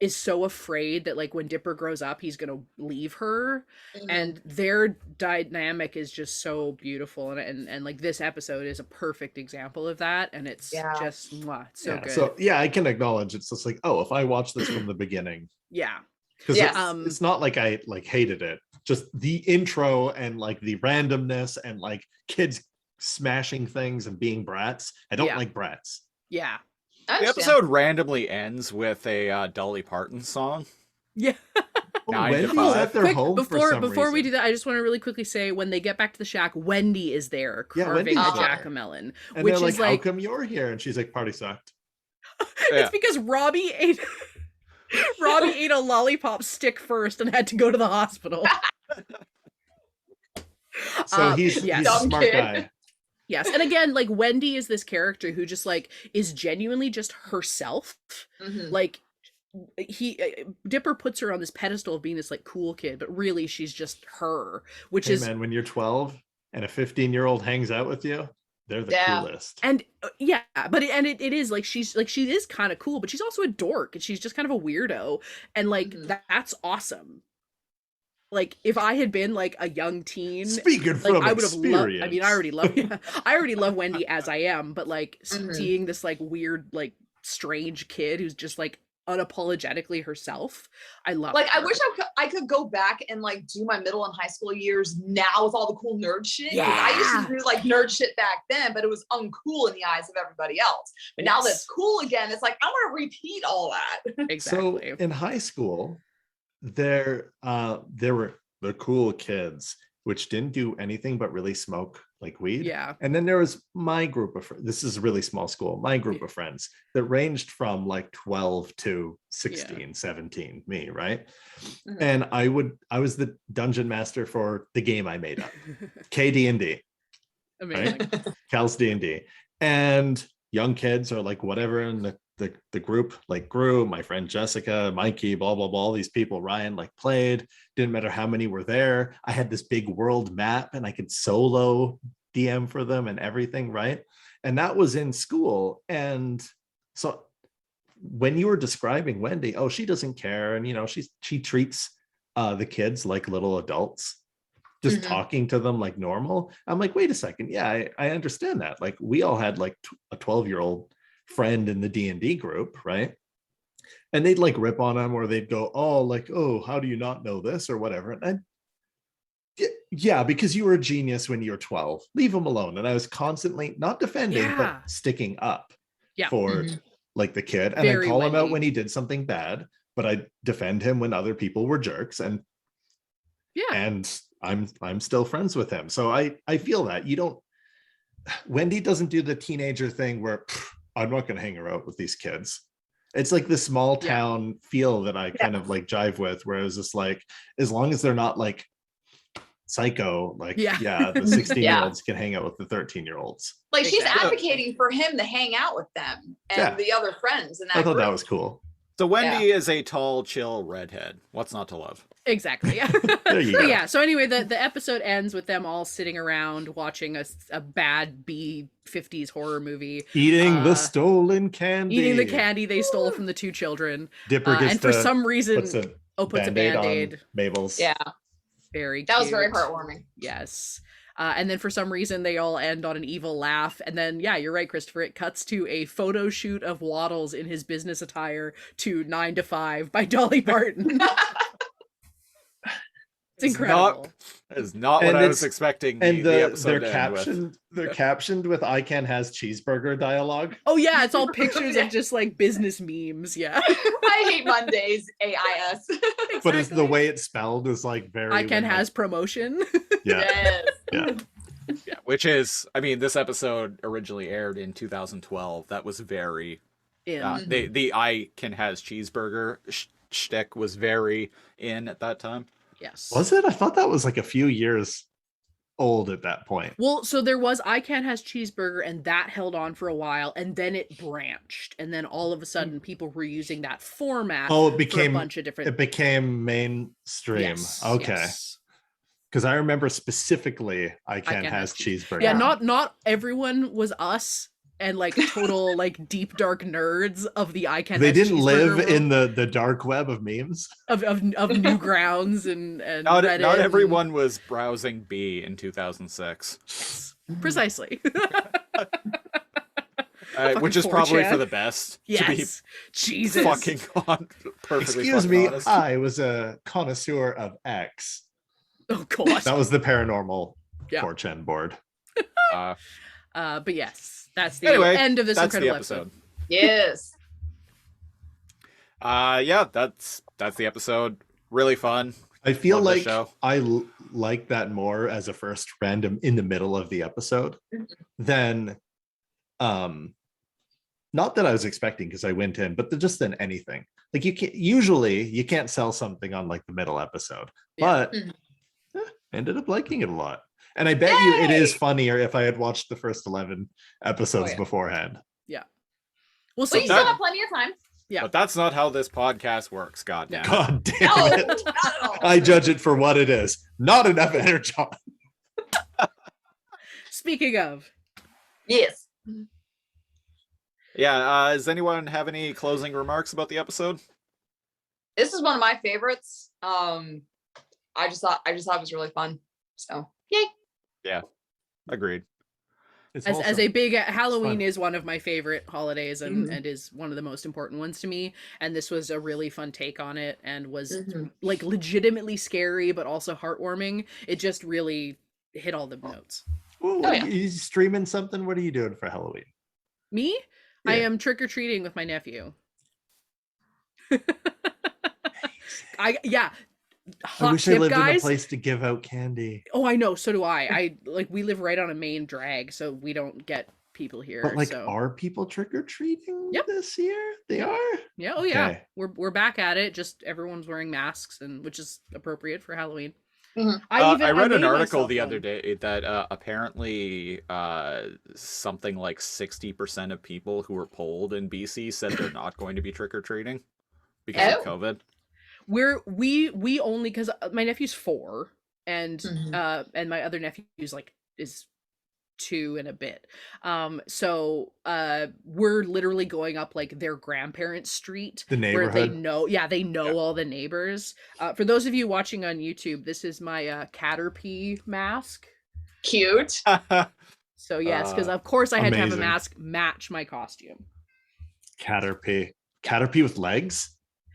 is so afraid that like when Dipper grows up he's gonna leave her, and their dynamic is just so beautiful, and like this episode is a perfect example of that, and it's Yeah. just mwah, it's so Yeah, good. so yeah, I can acknowledge it's just like, oh, if I watch this from the beginning, Yeah. because Yes. it's not like I like hated it, just the intro and like the randomness and like kids smashing things and being brats. I don't Yeah. like brats. Yeah. I The understand. episode randomly ends with a Dolly Parton song. Yeah. Oh, 9 to Wendy's 5. at their Quick, home before for some we reason. do that, I just want to really quickly say when they get back to the shack, Wendy is there Yeah, carving Wendy's a there. jack-o'-melon, And which they're like, is how like come you're here? And she's like, party sucked. Yeah. it's because Robbie ate a lollipop stick first and had to go to the hospital. So he's yes. he's a Dumb smart kid. guy. Yes, and again, like Wendy is this character who just like is genuinely just herself. Mhm. Like Dipper puts her on this pedestal of being this like cool kid, but really she's just her, which Hey is man, when you're 12 and a 15-year-old hangs out with you, they're the Yeah. coolest. and yeah, but it is like she is kind of cool, but she's also a dork and she's just kind of a weirdo, and like Mhm. that's awesome. Like if I had been like a young teen, Speaking like from I would have loved. experience. I mean, I already love Wendy as I am, but like Mhm. seeing this like weird, like strange kid who's just like unapologetically herself, I love. Like I her. wish I could go back and like do my middle and high school years now with all the cool nerd shit. 'Cause I used Yeah. to do like nerd shit back then, but it was uncool in the eyes of everybody else. But now that Yes. it's cool again, it's like I want to repeat all that. Exactly. So in high school, there were the cool kids, which didn't do anything but really smoke like weed. Yeah. And then there was my group of friends. This is a really small school. My group Yeah. of friends that ranged from like 12 to 16, 17, me, right? Mhm. And I was the dungeon master for the game I made up, KD&D, Amazing. Cal's D&D. And young kids are like whatever in the the group like grew. My friend Jessica, Mikey, blah blah blah, all these people, Ryan, like played. Didn't matter how many were there. I had this big world map and I could solo DM for them and everything, right? And that was in school. And so when you were describing Wendy, oh, she doesn't care, and she treats the kids like little adults, just talking to them like normal. I'm like, wait a second, yeah, I understand that. Like, we all had like a 12-year-old friend in the D&D group, right? And they'd like rip on them, or they'd go, oh, like, oh, how do you not know this or whatever. And yeah, because you were a genius when you were 12. Leave them alone. And I was constantly not defending, but sticking up for like the kid. And I'd call him out when he did something bad, but I'd defend him when other people were jerks. And I'm still friends with him. So I feel that Wendy doesn't do the teenager thing where I'm not going to hang out with these kids. It's like the small town feel that I kind of like jive with, whereas it's like, as long as they're not like psycho, like the 16-year-olds can hang out with the 13-year-olds. Like, she's advocating for him to hang out with them and the other friends. And I thought that was cool. So Wendy is a tall, chill redhead. What's not to love? Exactly. Yeah. There you go. Yeah. So anyway, the episode ends with them all sitting around watching a bad B-50s horror movie, eating the stolen candy. Eating the candy they stole from the two children. Dipper gets and for some reason, puts a Band-Aid. Mabel's. Yeah. Very cute. That was very heartwarming. Yes. And then for some reason they all end on an evil laugh. And then, yeah, you're right, Christopher. It cuts to a photo shoot of Waddles in his business attire to 9 to 5 by Dolly Parton. It's incredible. That is not what I was expecting. And the episode they're captioned with "ICANN has cheeseburger" dialogue. Oh yeah, it's all pictures of just like business memes. Yeah. I hate Mondays. AIS. Exactly. But it's the way it's spelled is like very. ICANN has promotion. Yeah. Yes. Yeah. Yeah, which is, I mean, this episode originally aired in 2012. That was very. The ICANN has cheeseburger shtick was very in at that time. Yes. Was it? I thought that was like a few years old at that point. Well, so there was ICANN has cheeseburger, and that held on for a while, and then it branched, and then all of a sudden people were using that format. Oh, it became for a bunch of different. It became mainstream. Yes, Okay. yes. Because I remember specifically ICANN has cheeseburger. Yeah, not everyone was us and like total like deep dark nerds of the ICANN. They has didn't cheeseburger live in the dark web of memes of Newgrounds and not Reddit everyone was browsing B in 2006. Precisely. Which is probably for the best. Yes. Jesus. Fucking on. Perfectly. Excuse me, honest. I was a connoisseur of X. Oh god. That was the paranormal 4chan board. But yes, that's the end of this incredible episode. Yes. Yeah, that's the episode. Really fun. I feel like I like that more as a first random in the middle of the episode than not that I was expecting, because I went in, but just than anything. Like, you can't sell something on like the middle episode, but ended up liking it a lot. And I bet you it is funnier if I had watched the first 11 episodes beforehand. Yeah. Well, so you still have plenty of time. Yeah. But that's not how this podcast works, God damn it. I judge it for what it is. Not enough energon. Speaking of. Yes. Yeah, does anyone have any closing remarks about the episode? This is one of my favorites. I just thought it was really fun. So, yay. Yeah. Agreed. As a big Halloween is one of my favorite holidays and is one of the most important ones to me, and this was a really fun take on it and was like legitimately scary but also heartwarming. It just really hit all the notes. Well, you streaming something? What are you doing for Halloween? Me? Yeah. I am trick-or-treating with my nephew. I wish I lived in a place to give out candy. Oh, I know. So do I. We live right on a main drag, so we don't get people here. But are people trick-or-treating this year? They are? Yeah. Oh yeah. Okay. We're back at it. Just everyone's wearing masks, and which is appropriate for Halloween. I read an made article myself the other one. day that apparently something like 60% of people who were polled in BC said they're not going to be trick-or-treating because of Oh. COVID. We only, because my nephew's 4 and Mhm. and my other nephew's like is 2 and a bit. So we're literally going up like their grandparents' street The where they neighborhood. know, they know Yeah. all the neighbors. For those of you watching on YouTube, this is my Caterpie mask. Cute. So yes, because of course I had to have a Amazing. mask match my costume. Caterpie. Caterpie with legs?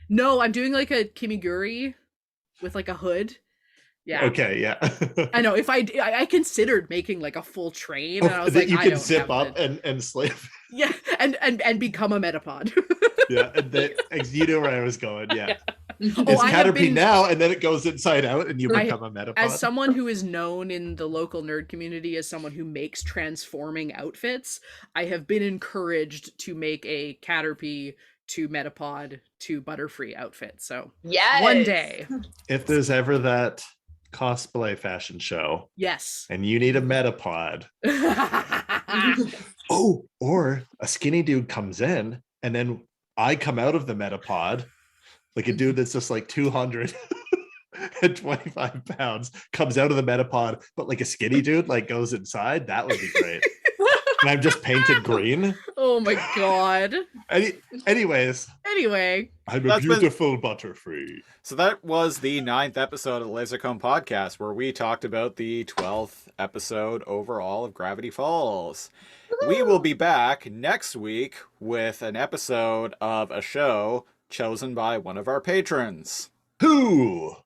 No, I'm doing like a Kimiguri with like a hood. Yeah. Okay, yeah. I know. If I considered making like a full train, and I was that like, you I can don't zip have up the... and slip. Yeah, and become a metapod. Yeah, and you know where I was going. Yeah. It's I have Caterpie been- now, and then it goes inside out, and you I- become a metapod. As someone who is known in the local nerd community as someone who makes transforming outfits, I have been encouraged to make a Caterpie to Metapod to Butterfree outfit. So Yes. one day, If there's ever that cosplay fashion show, yes. and you need a metapod, oh, or a skinny dude comes in, and then I come out of the metapod, like a dude that's just like 225 pounds comes out of the metapod, but like a skinny dude like goes inside. That would be great. And I'm just painted green. Oh my god. Anyways, Anyway, I'm That's a been- beautiful Butterfree. So that was the 9th episode of the LaserComb podcast, where we talked about the 12th episode overall of Gravity Falls. We will be back next week with an episode of a show chosen by one of our patrons. Who?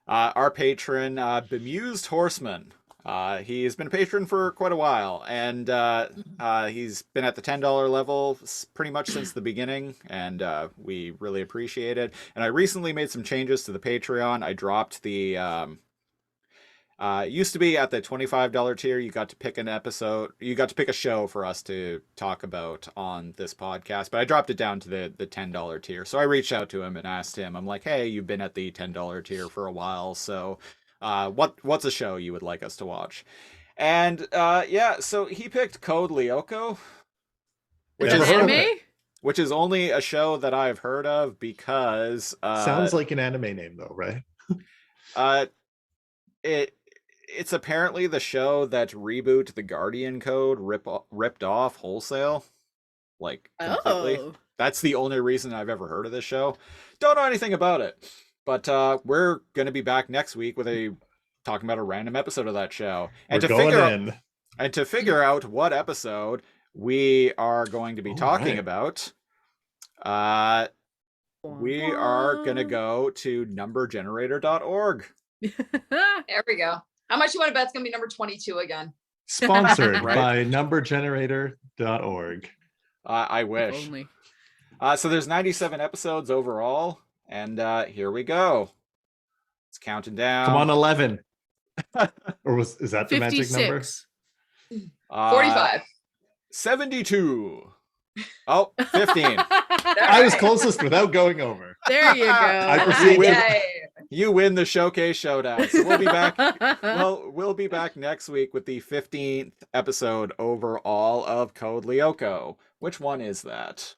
Our patron, Bemused Horseman. He's been a patron for quite a while, and he's been at the $10 level pretty much since the beginning, and we really appreciate it. And I recently made some changes to the Patreon. I dropped the... used to be at the $25 tier, you got to pick an episode, you got to pick a show for us to talk about on this podcast, but I dropped it down to the $10 tier. So I reached out to him and asked him, I'm like, hey, you've been at the $10 tier for a while, so what's a show you would like us to watch? And so he picked Code Lyoko, is which that is anime? which is only a show that I've heard of because Sounds like an anime name though, right? It's apparently the show that Reboot the Guardian Code ripped off wholesale, like completely. Oh. That's the only reason I've ever heard of this show. Don't know anything about it, but we're gonna be back next week with talking about a random episode of that show, and to figure out what episode we are going to be talking about. We are gonna go to numbergenerator.org. There we go. How much you want to bet it's going to be number 22 again? Sponsored Right. by numbergenerator.org. I If wish. only. So there's 97 episodes overall, and here we go. It's counting down. Come on, 11. Or is that the magic number? 56. 45. 72. Oh, 15. I was closest without going over. There you go. I proceed win. Yay. You win the showcase showdown. So we'll be back. Well, we'll be back next week with the 15th episode overall of Code Lyoko. Which one is that?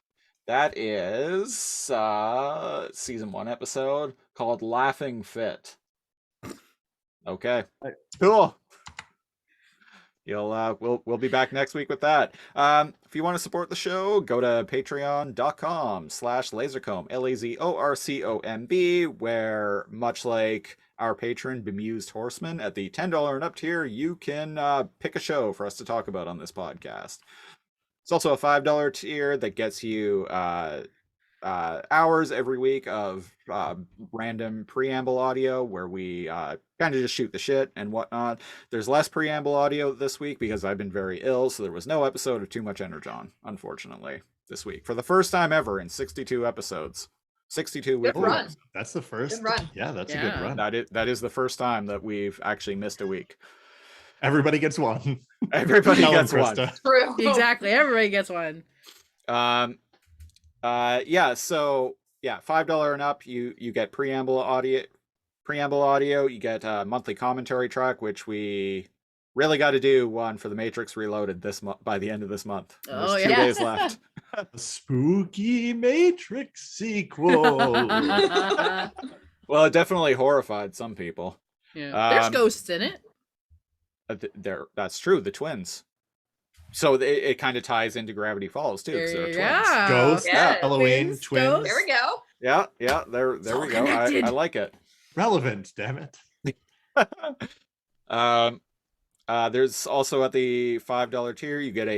That is season 1 episode called Laughing Fit. Okay. Cool. We'll be back next week with that. If you want to support the show, go to patreon.com/lazorcomb, LAZORCOMB, where much like our patron Bemused Horseman at the $10 and up tier, you can pick a show for us to talk about on this podcast. It's also a $5 tier that gets you hours every week of random preamble audio where we kind of just shoot the shit and whatnot. There's less preamble audio this week because I've been very ill, so there was no episode of Too Much Energon, unfortunately, this week. For the first time ever in 62 episodes. 62 Good weekly run. episodes. That's the first. Good run. Yeah, that's a Yeah. good run. That is the first time that we've actually missed a week. Everybody gets one. Everybody Tell 'em, gets one. Christa. True. Exactly. Everybody gets one. So $5 and up, you get preamble audio. preamble audio. You get a monthly commentary track, which we really got to do one for the Matrix Reloaded this by the end of this month. Oh, There's 2 yeah. days left. A spooky Matrix sequel. Well, it definitely horrified some people. Yeah. There's ghosts in it. That's true. The twins. So it kind of ties into Gravity Falls too, because they're twins. Yeah. Ghosts, Yeah. Halloween, Twins, twins. ghosts. There we go. Yeah. There all we go. connected. I like it. Relevant, damn it. There's also at the $5 tier, you get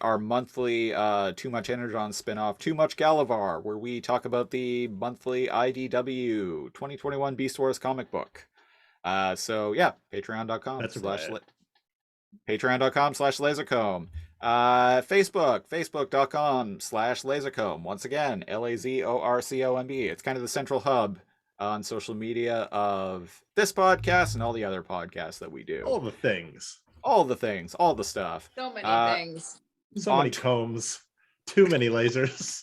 our monthly Too Much Energon spinoff, Too Much Galavar, where we talk about the monthly IDW 2021 Beast Wars comic book. So yeah, patreon.com That's patreon.com/lasercomb. Facebook.com/lasercomb. Once again, LAZORCOMB. It's kind of the central hub on social media of this podcast and all the other podcasts that we do. All the things. All the things, all the stuff. So many things. So On many combs. Too many lasers.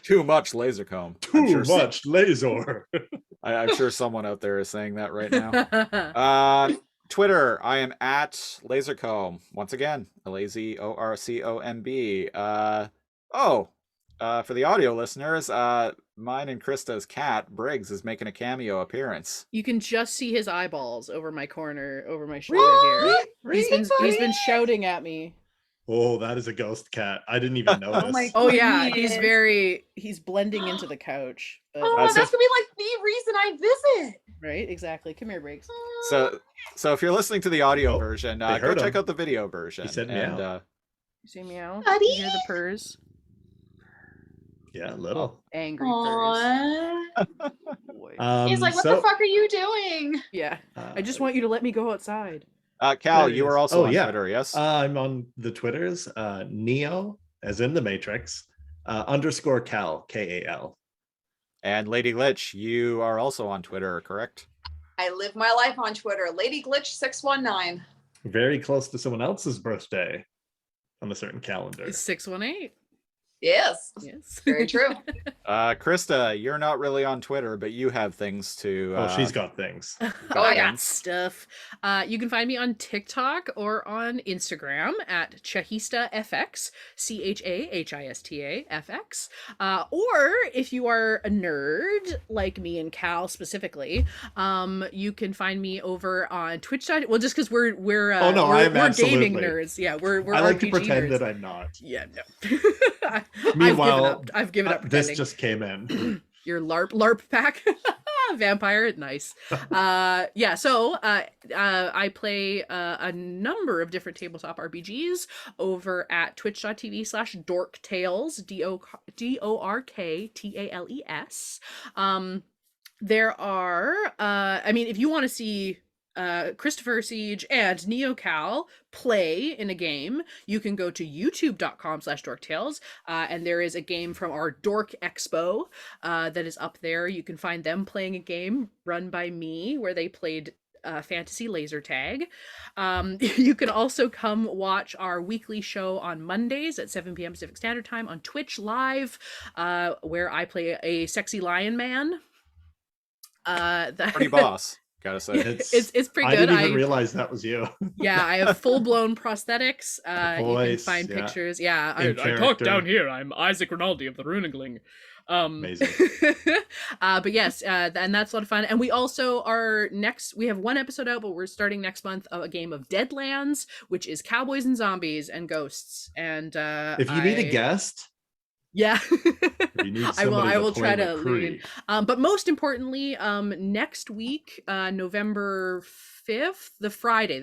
Too much laser comb. Too much LAZOR. I'm sure someone out there is saying that right now. Twitter, I am at Lasercomb. Once again, LAZORCOMB. For the audio listeners, mine and Krista's cat, Briggs, is making a cameo appearance. You can just see his eyeballs over my shoulder here. He's been shouting at me. Oh, that is a ghost cat. I didn't even notice. Oh my Oh yeah, goodness. he's blending into the couch. But, Oh, That's that's it. gonna be like the reason I visit. right, exactly. Come here, Briggs. So if you're listening to the audio Oh, version, they go heard check him. out the video version. He said and meow. You see meow? Buddy. You hear the purrs? Yeah, little. Angry purrs. Aww. Boy. He's like, what the fuck are you doing? Yeah. I just want you to let me go outside. Cal, There he you is. are also Oh, on yeah. Twitter, yes? I'm on the Twitters, Neo, as in the Matrix, _ Kal, KAL. And LadyGlitch, you are also on Twitter, correct? I live my life on Twitter. LadyGlitch619. Very close to someone else's birthday on a certain calendar. It's 618. Yes. Yes. Very true. Krista, you're not really on Twitter, but you have things to. Oh, she's got things. Oh, I yeah. got stuff. You can find me on TikTok or on Instagram at ChahistaFX, ChahistaFX. Or if you are a nerd like me and Cal specifically, you can find me over on Twitch. Well, just because we're Oh, no, I am we're gaming absolutely. nerds. Yeah, we're I like to RPG pretend nerds. that I'm not. Yeah, no. Meanwhile, I've given up this pretending. just came in. Your LARP pack. Vampire, nice. Yeah, so I play a number of different tabletop RPGs over at twitch.tv/dorktales, DORKTALES. There are I mean, if you want to see Christopher Siege and NeoCal play in a game, you can go to youtube.com/dorktales, and there is a game from our Dork Expo that is up there. You can find them playing a game run by me where they played fantasy laser tag. You can also come watch our weekly show on Mondays at 7 p.m. Pacific Standard Time on Twitch Live, where I play a sexy lion man. Pretty boss, gotta say. It's pretty I good. didn't even realize that was you. Yeah, I have full-blown prosthetics. You can voice, find yeah. pictures. Yeah, In I talk character. down here. I'm Isaac Rinaldi of the Runingling. Amazing. But yes, and that's a lot of fun. And we also we have one episode out, but we're starting next month of a game of Deadlands, which is cowboys and zombies and ghosts. And If you need a guest, yeah, if you need I will play try to lean in. McCree, But most importantly, next week, November 5th, the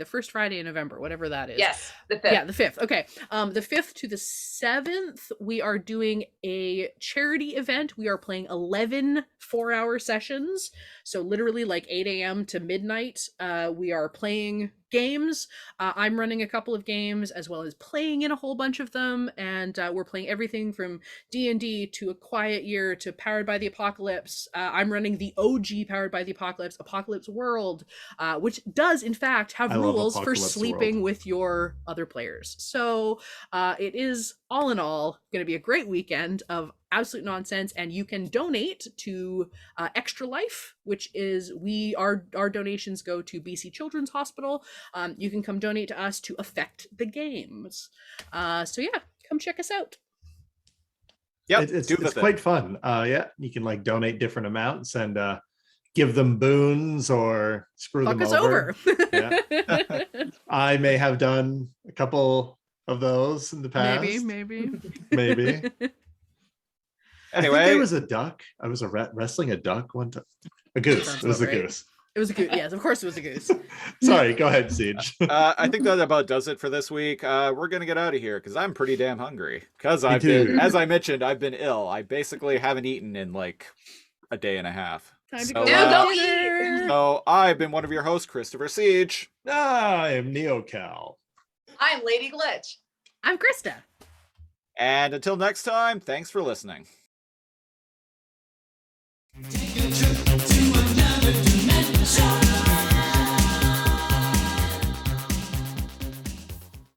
first Friday in November, whatever that is. Yes, the 5th. Yeah, the 5th. Okay. The 5th to the 7th, we are doing a charity event. We are playing 11 4-hour sessions. So literally like 8 a.m. to midnight. We are playing games. I'm running a couple of games as well as playing in a whole bunch of them. And we're playing everything from D&D to A Quiet Year to Powered by the Apocalypse. I'm running the OG Powered by the Apocalypse World, which does in fact have I love rules for Apocalypse sleeping World. with your other players. So it is all in all going to be a great weekend of absolute nonsense, and you can donate to Extra Life, which is our donations go to BC Children's Hospital. You can come donate to us to affect the games. So yeah, come check us out. Yep, It's quite fun. Yeah, you can like donate different amounts and give them boons or screw Fuck them us over. over. Yeah. I may have done a couple of those in the past. Maybe. Maybe. I think Anyway, there was a duck. I was wrestling a duck one time. A goose. Sounds It was a about right. goose. It was a goose. Yes, of course it was a goose. Sorry, go ahead, Siege. I think that about does it for this week. We're gonna get out of here because I'm pretty damn hungry. Because Me too. as I mentioned, I've been ill. I basically haven't eaten in like a day and a half. Time to So, go go to dinner. So I've been one of your hosts, Christopher Siege. I am NeoCal. I'm LadyGlitch. I'm Christa. And until next time, thanks for listening. Do